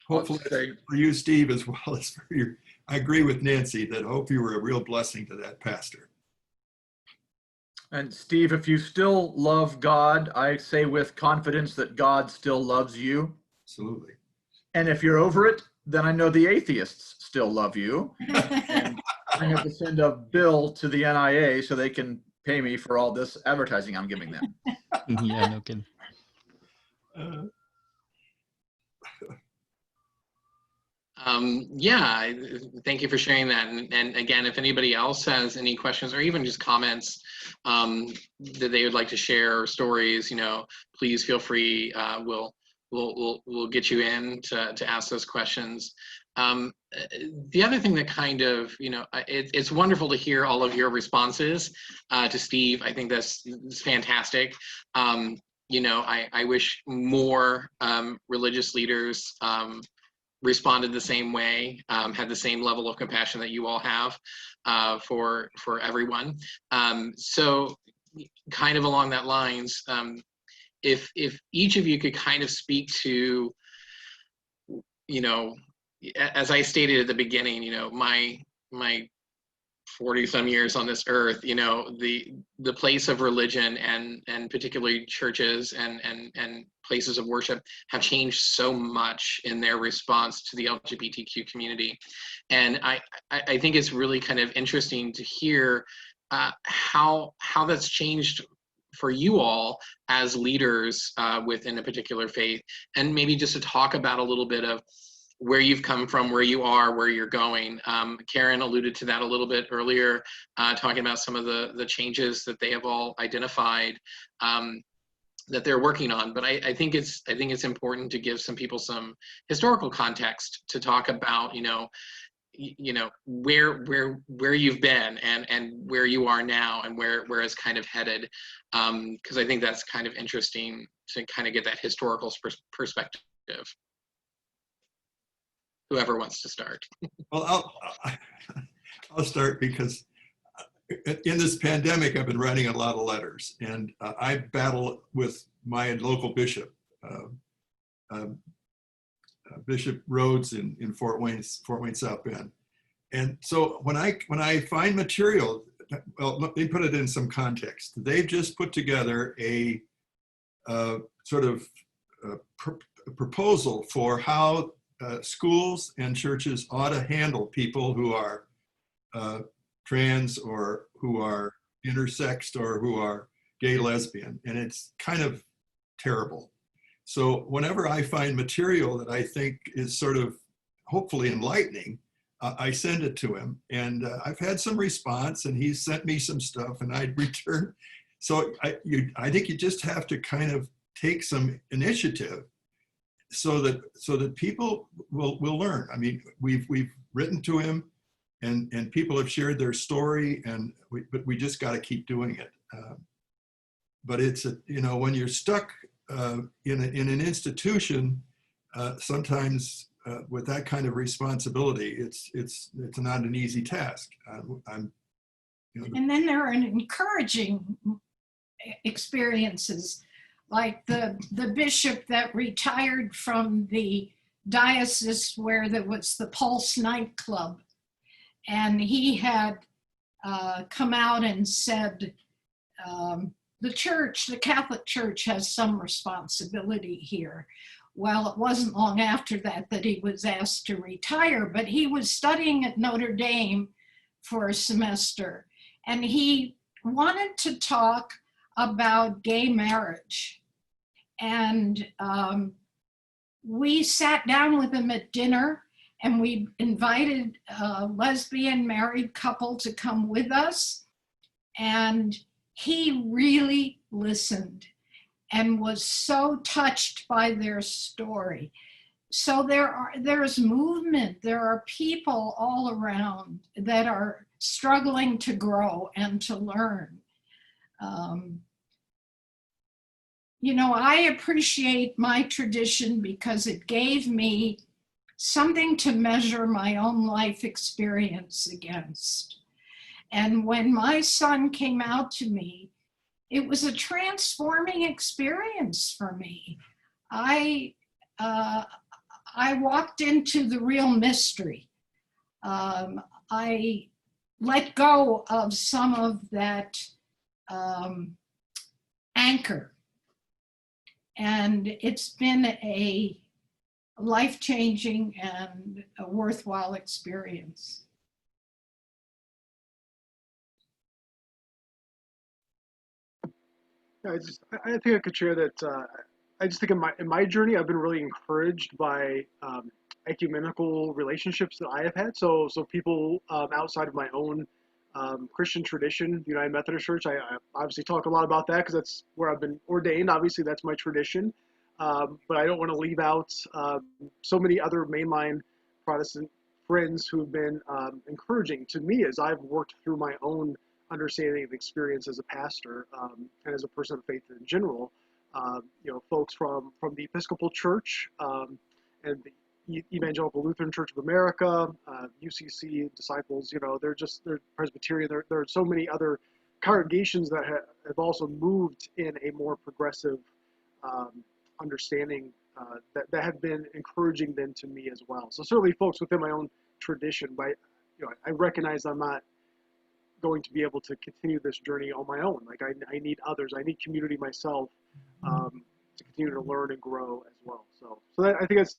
Hopefully for you, Steve, as well as for you. I agree with Nancy that I hope you were a real blessing to that pastor. And Steve, if you still love God, I say with confidence that God still loves you. Absolutely. And if you're over it, then I know the atheists still love you. And I have to send a bill to the NIA so they can pay me for all this advertising I'm giving them. Yeah, no kidding. Yeah, thank you for sharing that. And again, if anybody else has any questions or even just comments that they would like to share, or stories, you know, please feel free. We'll get you in to ask those questions. The other thing that kind of, you know, it's wonderful to hear all of your responses to Steve. I think that's fantastic. You know, I wish more religious leaders responded the same way, had the same level of compassion that you all have for everyone. So kind of along that lines, if each of you could kind of speak to, you know, as I stated at the beginning, you know, my 40 some years on this earth, you know, the place of religion and particularly churches and places of worship have changed so much in their response to the LGBTQ community. And I think it's really kind of interesting to hear how that's changed for you all as leaders within a particular faith, and maybe just to talk about a little bit of where you've come from, where you are, where you're going. Karen alluded to that a little bit earlier, talking about some of the changes that they have all identified that they're working on. But I think it's important to give some people some historical context to talk about, you know, where you've been and where you are now and where it's kind of headed, because I think that's kind of interesting to kind of get that historical perspective. Whoever wants to start. Well, I'll start, because in this pandemic, I've been writing a lot of letters, and I battle with my local bishop, Bishop Rhodes in Fort Wayne, South Bend. And so when I find material, well, let me put it in some context. They've just put together a sort of proposal for how schools and churches ought to handle people who are trans or who are intersexed or who are gay, lesbian, and it's kind of terrible. So whenever I find material that I think is sort of hopefully enlightening, I send it to him, and I've had some response, and he's sent me some stuff, and I'd return. So I think you just have to kind of take some initiative so that people will learn. I mean, we've written to him, and people have shared their story, but we just got to keep doing it. But it's when you're stuck in an institution, sometimes with that kind of responsibility, it's not an easy task. And then there are encouraging experiences, like the bishop that retired from the diocese where there was the Pulse nightclub, and he had come out and said, the church, the Catholic Church, has some responsibility here. Well, it wasn't long after that he was asked to retire, but he was studying at Notre Dame for a semester, and he wanted to talk about gay marriage. And we sat down with him at dinner, and we invited a lesbian married couple to come with us. And he really listened and was so touched by their story. So there's movement. There are people all around that are struggling to grow and to learn. I appreciate my tradition because it gave me something to measure my own life experience against. And when my son came out to me, it was a transforming experience for me. I walked into the real mystery. I let go of some of that anchor. And it's been a life-changing and a worthwhile experience. I think I could share that. I just think in my journey, I've been really encouraged by ecumenical relationships that I have had. So people outside of my own Christian tradition, the United Methodist Church. I obviously talk a lot about that because that's where I've been ordained. Obviously, that's my tradition. But I don't want to leave out so many other mainline Protestant friends who've been encouraging to me as I've worked through my own understanding of experience as a pastor and as a person of faith in general. Folks from the Episcopal Church and the Evangelical Lutheran Church of America, UCC disciples. They're Presbyterian. There are so many other congregations that have also moved in a more progressive understanding that have been encouraging then to me as well. So certainly folks within my own tradition, but I recognize I'm not going to be able to continue this journey on my own. Like I need others. I need community myself to continue to learn and grow as well. So I think that's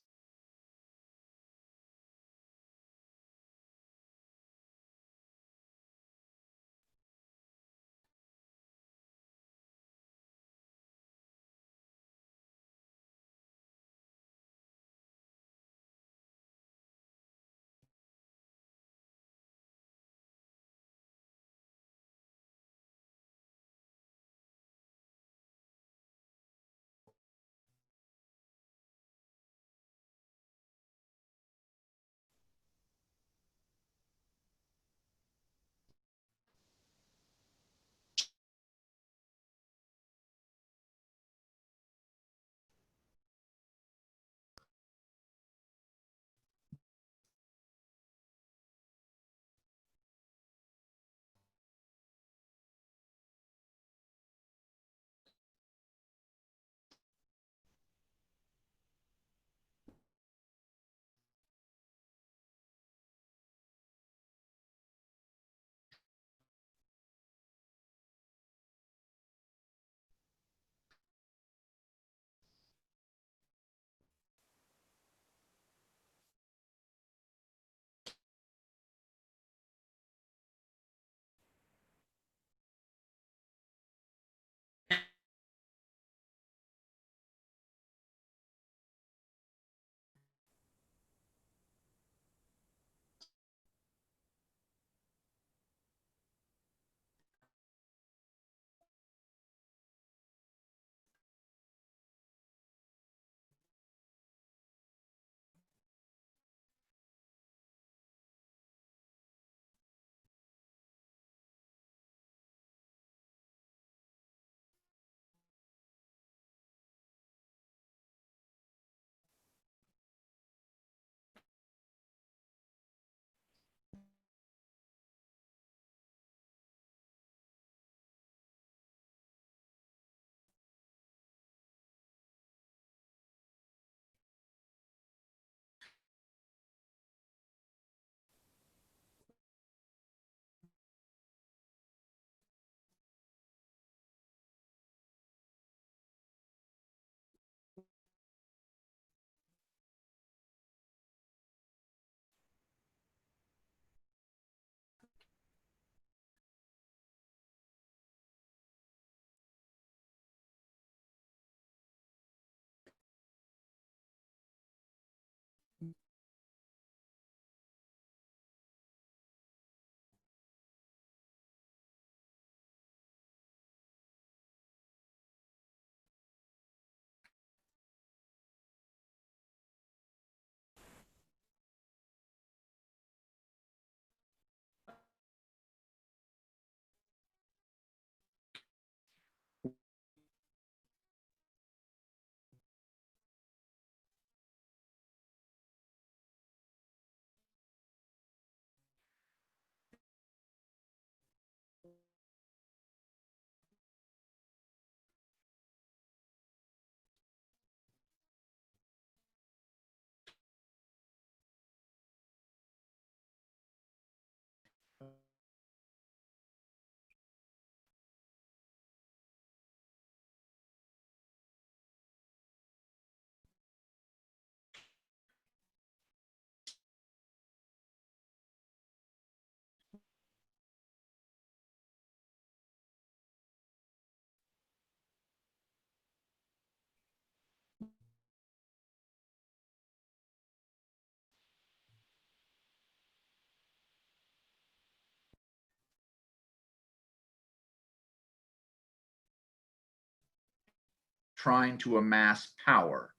trying to amass power.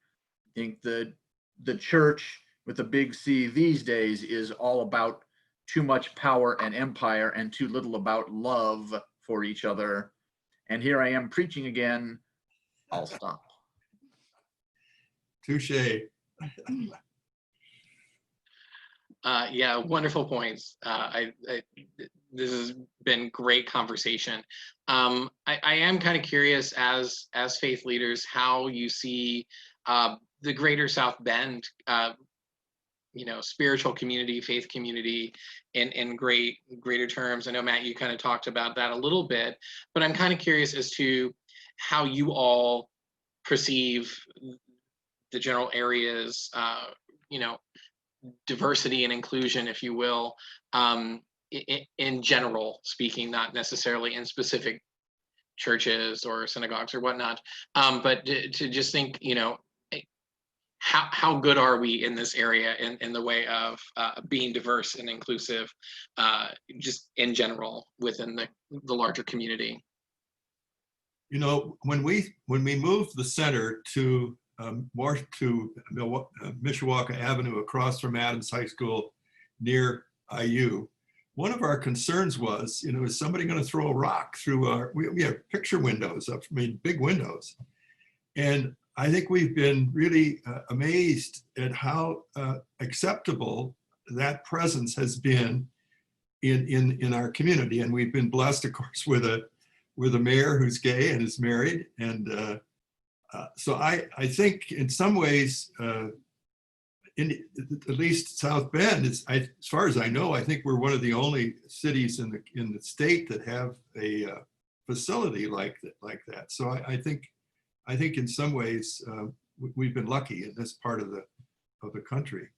I think the church with a big C these days is all about too much power and empire and too little about love for each other. And here I am preaching again. I'll stop. Touche. Yeah, wonderful points. This has been great conversation. I am kind of curious as faith leaders how you see the greater South Bend, spiritual community, faith community in greater terms. I know, Matt, you kind of talked about that a little bit, but I'm kind of curious as to how you all perceive the general areas, diversity and inclusion, if you will, in general speaking, not necessarily in specific churches or synagogues or whatnot, but to just think, how good are we in this area in the way of being diverse and inclusive, just in general within the larger community? When we moved the center to more to Mishawaka Avenue across from Adams High School near IU, one of our concerns was, is somebody going to throw a rock through we have picture windows, big windows. And I think we've been really amazed at how acceptable that presence has been in our community. And we've been blessed, of course, with a mayor who's gay and is married. And so I think in some ways, at least South Bend, as far as I know, I think we're one of the only cities in the state that have a facility like that. So I think in some ways we've been lucky in this part of the country.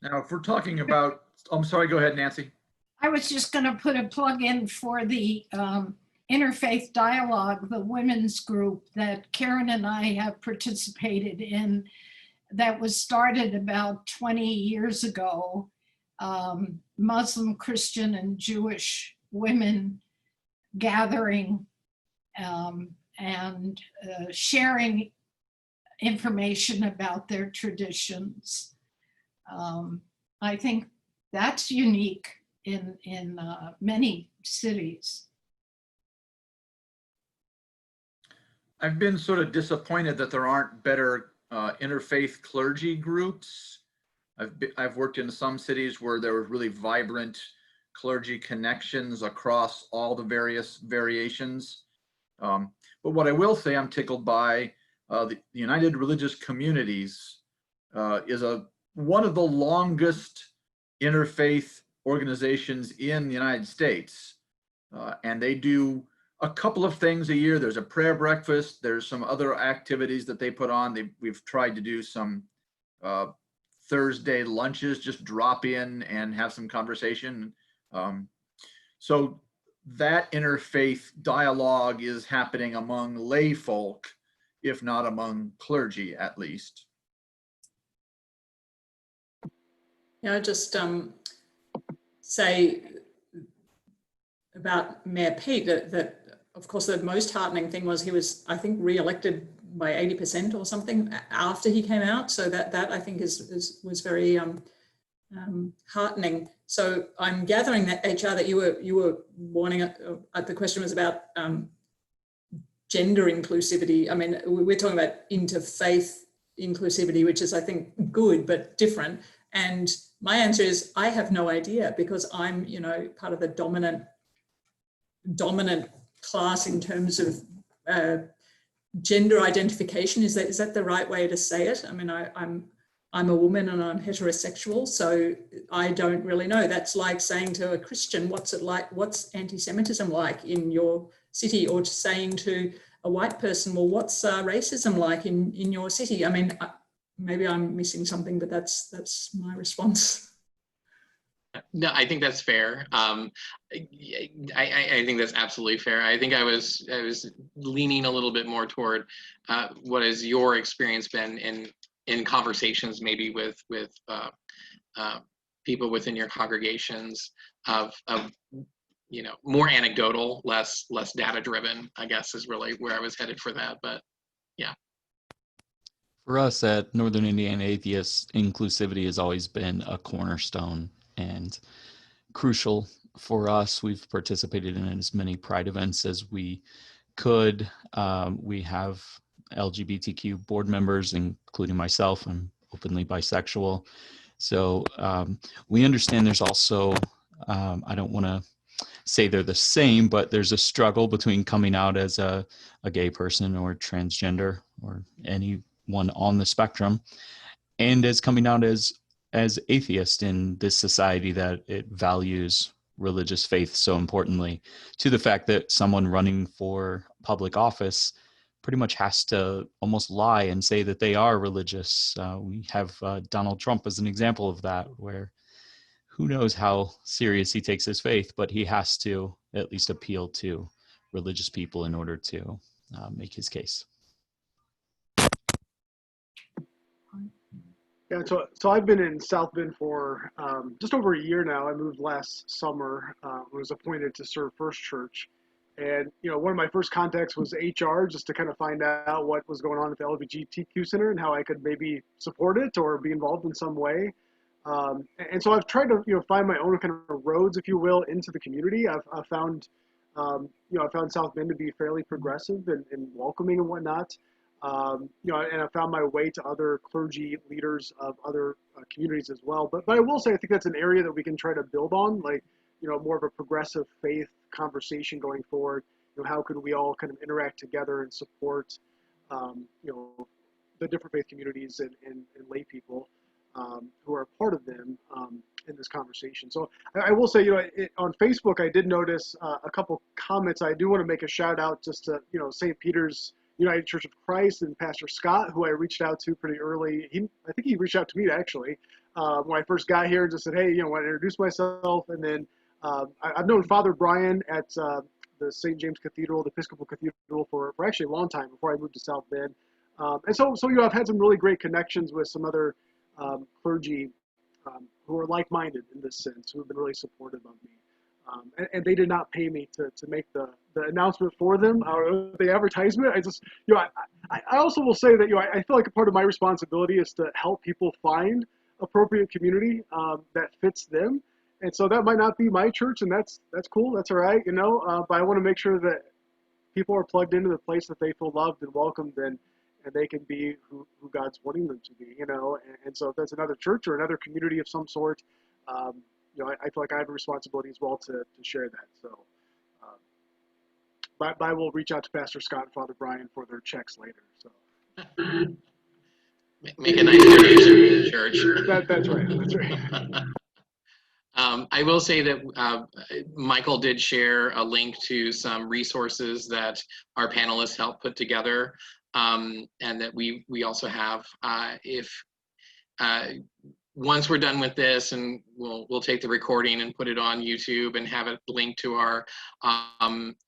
Now, if we're talking about, I'm sorry, go ahead, Nancy. I was just going to put a plug in for the Interfaith Dialogue, the women's group that Karen and I have participated in, that was started about 20 years ago. Muslim, Christian, and Jewish women gathering and sharing information about their traditions. I think that's unique in many cities. I've been sort of disappointed that there aren't better interfaith clergy groups. I've worked in some cities where there were really vibrant clergy connections across all the various variations. But what I will say I'm tickled by, the United Religious Communities is one of the longest interfaith organizations in the United States. And they do a couple of things a year. There's a prayer breakfast. There's some other activities that they put on. We've tried to do some Thursday lunches, just drop in and have some conversation. So that interfaith dialogue is happening among lay folk, if not among clergy, at least. Yeah, I just say about Mayor Pete that of course the most heartening thing was he was, I think, re-elected by 80% or something after he came out. So that I think was very heartening. So I'm gathering that, HR, that you were warning. The question was about gender inclusivity. I mean, we're talking about interfaith inclusivity, which is, I think, good but different. And my answer is I have no idea, because I'm, part of the dominant class in terms of gender identification. Is that the right way to say it? I mean, I'm a woman and I'm heterosexual, so I don't really know. That's like saying to a Christian, what's it like? What's anti-Semitism like in your city? Or saying to a white person, well, what's racism like in your city? I mean, maybe I'm missing something, but that's my response. No, I think that's fair. I think that's absolutely fair. I think I was leaning a little bit more toward what has your experience been in conversations, maybe with people within your congregations, of more anecdotal, less data driven, I guess, is really where I was headed for that. But yeah. For us at Northern Indiana Atheists, inclusivity has always been a cornerstone and crucial for us. We've participated in as many Pride events as we could. We have LGBTQ board members, including myself. I'm openly bisexual. So we understand there's also, I don't want to say they're the same, but there's a struggle between coming out as a gay person or transgender or anyone on the spectrum, and as coming out as atheist in this society that it values religious faith so importantly, to the fact that someone running for public office pretty much has to almost lie and say that they are religious. We have Donald Trump as an example of that, where who knows how serious he takes his faith, but he has to at least appeal to religious people in order to make his case. Yeah, so I've been in South Bend for just over a year now. I moved last summer. Was appointed to serve First Church, and one of my first contacts was HR, just to kind of find out what was going on at the LGBTQ Center and how I could maybe support it or be involved in some way. And so I've tried to find my own kind of roads, if you will, into the community. I've found I found South Bend to be fairly progressive and welcoming and whatnot. And I found my way to other clergy leaders of other communities as well. But I will say, I think that's an area that we can try to build on, like, more of a progressive faith conversation going forward. How could we all kind of interact together and support, the different faith communities and lay people who are a part of them in this conversation. So I will say, on Facebook, I did notice a couple comments. I do want to make a shout out just to, St. Peter's United Church of Christ and Pastor Scott, who I reached out to pretty early. I think he reached out to me actually when I first got here, and just said, hey, I want to introduce myself. And then I've known Father Brian at the St. James Cathedral, the Episcopal Cathedral, for actually a long time before I moved to South Bend. And so I've had some really great connections with some other clergy who are like-minded in this sense, who have been really supportive of me. And they did not pay me to make the announcement for them or the advertisement. I just, I also will say that, I feel like a part of my responsibility is to help people find appropriate community that fits them. And so that might not be my church, and that's cool. That's all right, but I want to make sure that people are plugged into the place that they feel loved and welcomed, and they can be who God's wanting them to be, and so if that's another church or another community of some sort, I feel like I have a responsibility as well to share that. So, but I will reach out to Pastor Scott and Father Brian for their checks later. So, make a nice donation to the church. That's right. I will say that Michael did share a link to some resources that our panelists helped put together, and that we also have. If once we're done with this, and we'll take the recording and put it on YouTube and have it linked to our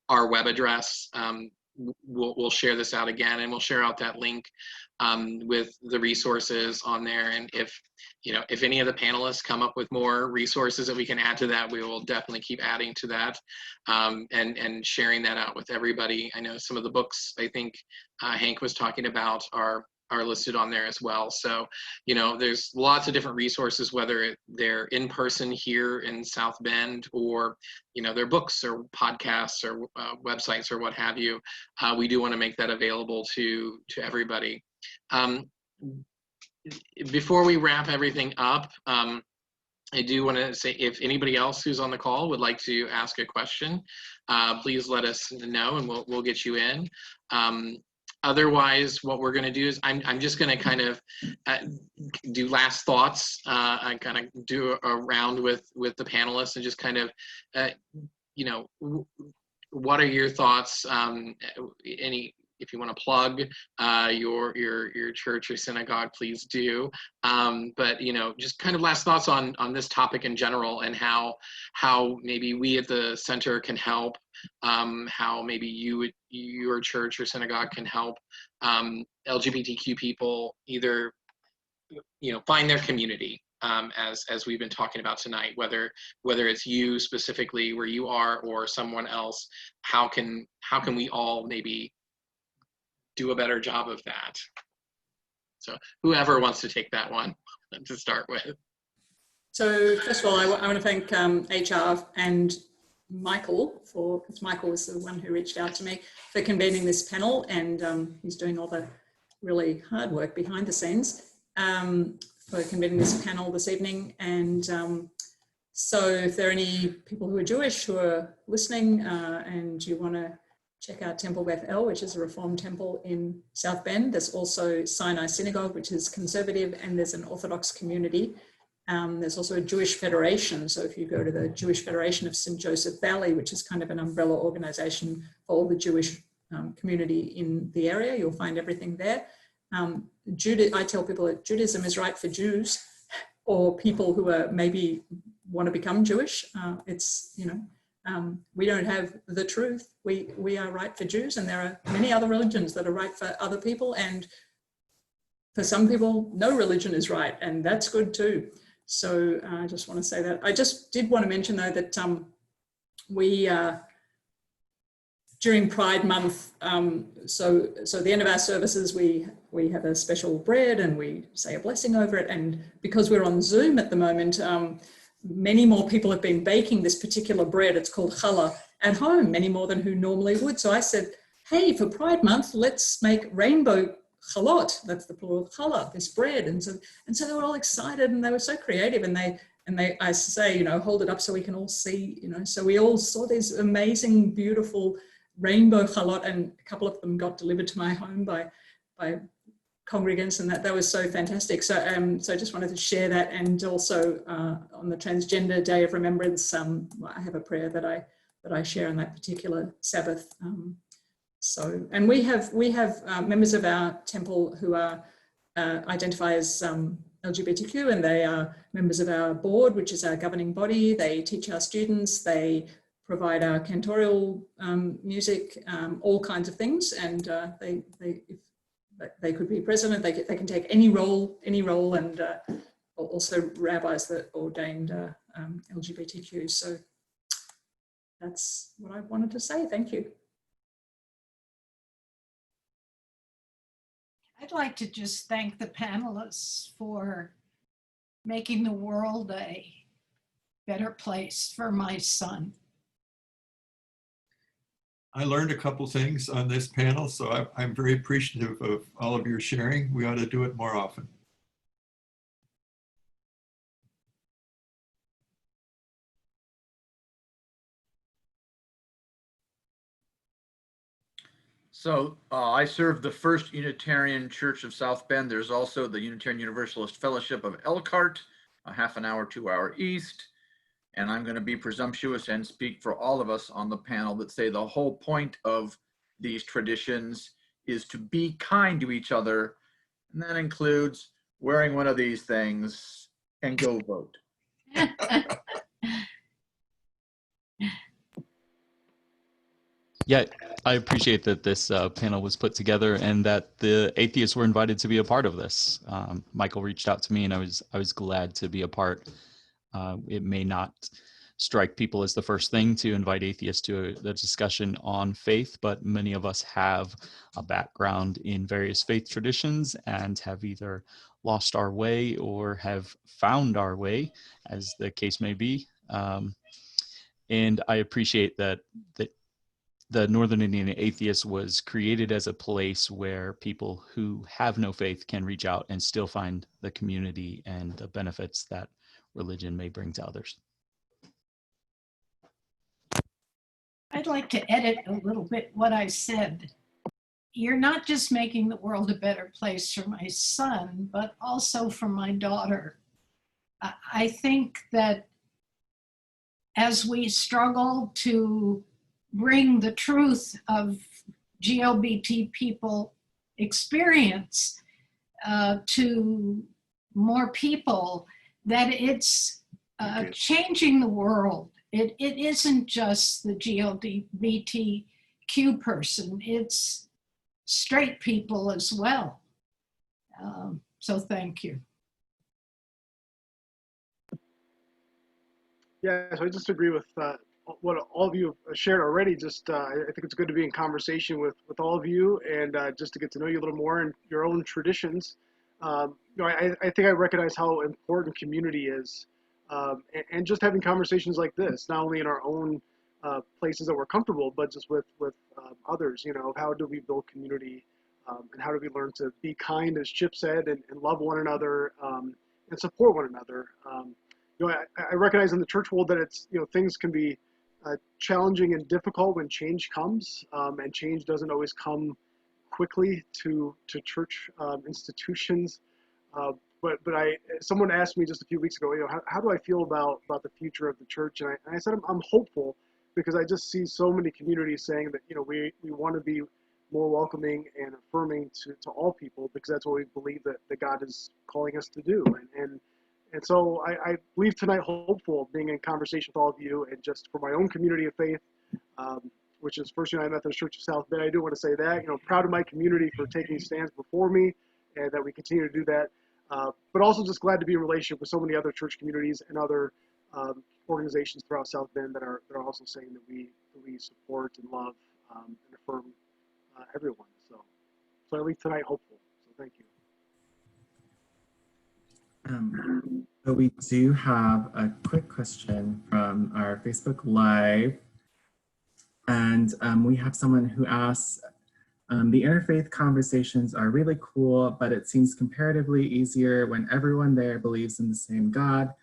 web address. We'll share this out again, and we'll share out that link with the resources on there. And if any of the panelists come up with more resources that we can add to that, we will definitely keep adding to that and sharing that out with everybody. I know some of the books I think Hank was talking about are listed on there as well. So, there's lots of different resources, whether they're in person here in South Bend or, they're books or podcasts or websites or what have you. We do want to make that available to everybody. Before we wrap everything up, I do want to say, if anybody else who's on the call would like to ask a question, please let us know and we'll get you in. Otherwise, what we're going to do is I'm just going to kind of do last thoughts. I kind of do a round with the panelists and just kind of, what are your thoughts? If you want to plug your church or synagogue, please do. But just kind of last thoughts on this topic in general, and how maybe we at the center can help. How maybe your church or synagogue can help LGBTQ people either find their community, as we've been talking about tonight, whether it's you specifically where you are or someone else, how can we all maybe do a better job of that? So whoever wants to take that one to start with. So first of all, I want to thank HR and Michael because Michael was the one who reached out to me for convening this panel, and he's doing all the really hard work behind the scenes for convening this panel this evening. And so if there are any people who are Jewish who are listening and you want to check out Temple Beth El, which is a Reformed temple in South Bend. There's also Sinai Synagogue, which is conservative, and there's an Orthodox community. There's also a Jewish Federation. So if you go to the Jewish Federation of St. Joseph Valley, which is kind of an umbrella organization for all the Jewish community in the area, you'll find everything there. I tell people that Judaism is right for Jews or people who are maybe want to become Jewish. We don't have the truth. We are right for Jews, and there are many other religions that are right for other people. And for some people, no religion is right, and that's good too. So I just want to say that. I just did want to mention though that we during Pride Month, so at the end of our services, we have a special bread and we say a blessing over it. And because we're on Zoom at the moment, many more people have been baking this particular bread. It's called challah at home, many more than who normally would. So I said, hey, for Pride Month, let's make rainbow chalot. That's the plural of challah, this bread. And so they were all excited and they were so creative. And I say, hold it up so we can all see, so we all saw these amazing, beautiful rainbow chalot, and a couple of them got delivered to my home by congregants, and that was so fantastic. So I just wanted to share that. And also on the Transgender Day of Remembrance, I have a prayer that I share on that particular Sabbath. And we have members of our temple who are identify as LGBTQ, and they are members of our board, which is our governing body. They teach our students, they provide our cantorial music, all kinds of things, and they could be president. They can take any role, and also rabbis that ordained LGBTQ. So that's what I wanted to say. Thank you. I'd like to just thank the panelists for making the world a better place for my son. I learned a couple things on this panel, so I'm very appreciative of all of your sharing. We ought to do it more often. So I serve the First Unitarian Church of South Bend. There's also the Unitarian Universalist Fellowship of Elkhart, a half an hour, 2 hour east. And I'm going to be presumptuous and speak for all of us on the panel that say the whole point of these traditions is to be kind to each other. And that includes wearing one of these things and go vote. Yeah, I appreciate that this panel was put together and that the atheists were invited to be a part of this. Michael reached out to me, and I was glad to be a part. It may not strike people as the first thing to invite atheists to the discussion on faith, but many of us have a background in various faith traditions and have either lost our way or have found our way, as the case may be. And I appreciate that the Northern Indiana Atheist was created as a place where people who have no faith can reach out and still find the community and the benefits that religion may bring to others. I'd like to edit a little bit what I said. You're not just making the world a better place for my son, but also for my daughter. I think that as we struggle to bring the truth of GLBT people experience to more people, that it's changing the world. It isn't just the GLBTQ person, it's straight people as well. So thank you. Yeah, so I just agree with what all of you have shared already. Just I think it's good to be in conversation with all of you and just to get to know you a little more and your own traditions. I think I recognize how important community is, and just having conversations like this, not only in our own places that we're comfortable, but just with others. How do we build community, and how do we learn to be kind, as Chip said, and love one another, and support one another. I recognize in the church world that it's, things can be challenging and difficult when change comes, and change doesn't always come quickly to church institutions. But someone asked me just a few weeks ago, how do I feel about the future of the church? And I said I'm hopeful, because I just see so many communities saying that we want to be more welcoming and affirming to all people, because that's what we believe that God is calling us to do. And so I leave tonight hopeful, being in conversation with all of you, and just for my own community of faith, which is First United Methodist Church of South Bend. I do want to say that, proud of my community for taking stands before me, and that we continue to do that. But also just glad to be in relationship with so many other church communities and other organizations throughout South Bend that are also saying that we support and love and affirm everyone. So I leave tonight hopeful. So thank you. So we do have a quick question from our Facebook Live. And we have someone who asks, the interfaith conversations are really cool, but it seems comparatively easier when everyone there believes in the same God.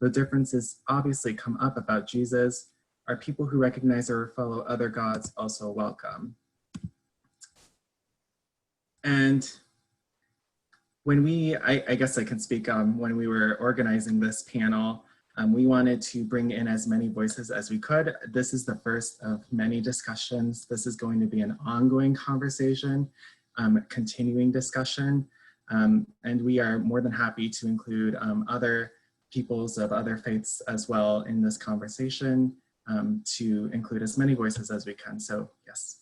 The differences obviously come up about Jesus. Are people who recognize or follow other gods also welcome? And when I guess I can speak, when we were organizing this panel, we wanted to bring in as many voices as we could. This is the first of many discussions. This is going to be an ongoing conversation, continuing discussion, and we are more than happy to include other peoples of other faiths as well in this conversation, to include as many voices as we can. So yes.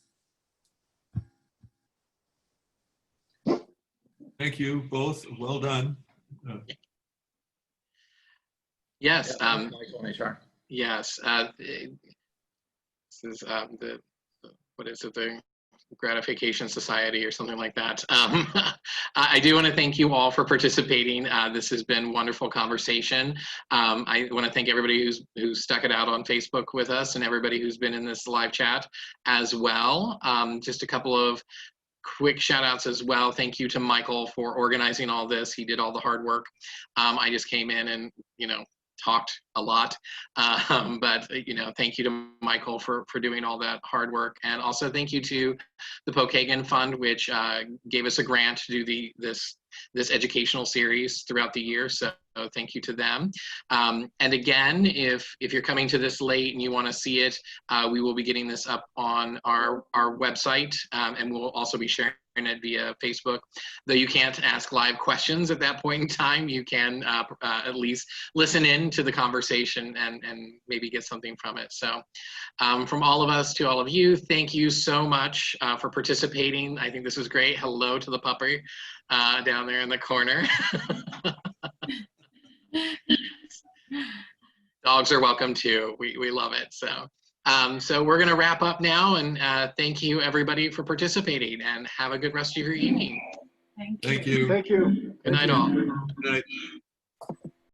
Thank you both. Well done. Yes. Michael and HR. Yes. This is the what is it? The Gratification Society or something like that. I do want to thank you all for participating. This has been wonderful conversation. I want to thank everybody who's stuck it out on Facebook with us, and everybody who's been in this live chat as well. Just a couple of quick shout outs as well. Thank you to Michael for organizing all this. He did all the hard work. I just came in and, talked a lot, but thank you to Michael for doing all that hard work, and also thank you to the Pokagon Fund, which gave us a grant to do this educational series throughout the year. So thank you to them. And again, if you're coming to this late and you want to see it, we will be getting this up on our website, and we'll also be sharing it via Facebook. Though you can't ask live questions at that point in time, you can at least listen in to the conversation and maybe get something from it. So from all of us to all of you, thank you so much for participating. I think this was great. Hello to the puppy down there in the corner. Dogs are welcome too. We love it. So we're going to wrap up now, and thank you everybody for participating, and have a good rest of your evening. Thank you. Thank you. Thank you. Good night all. Good night.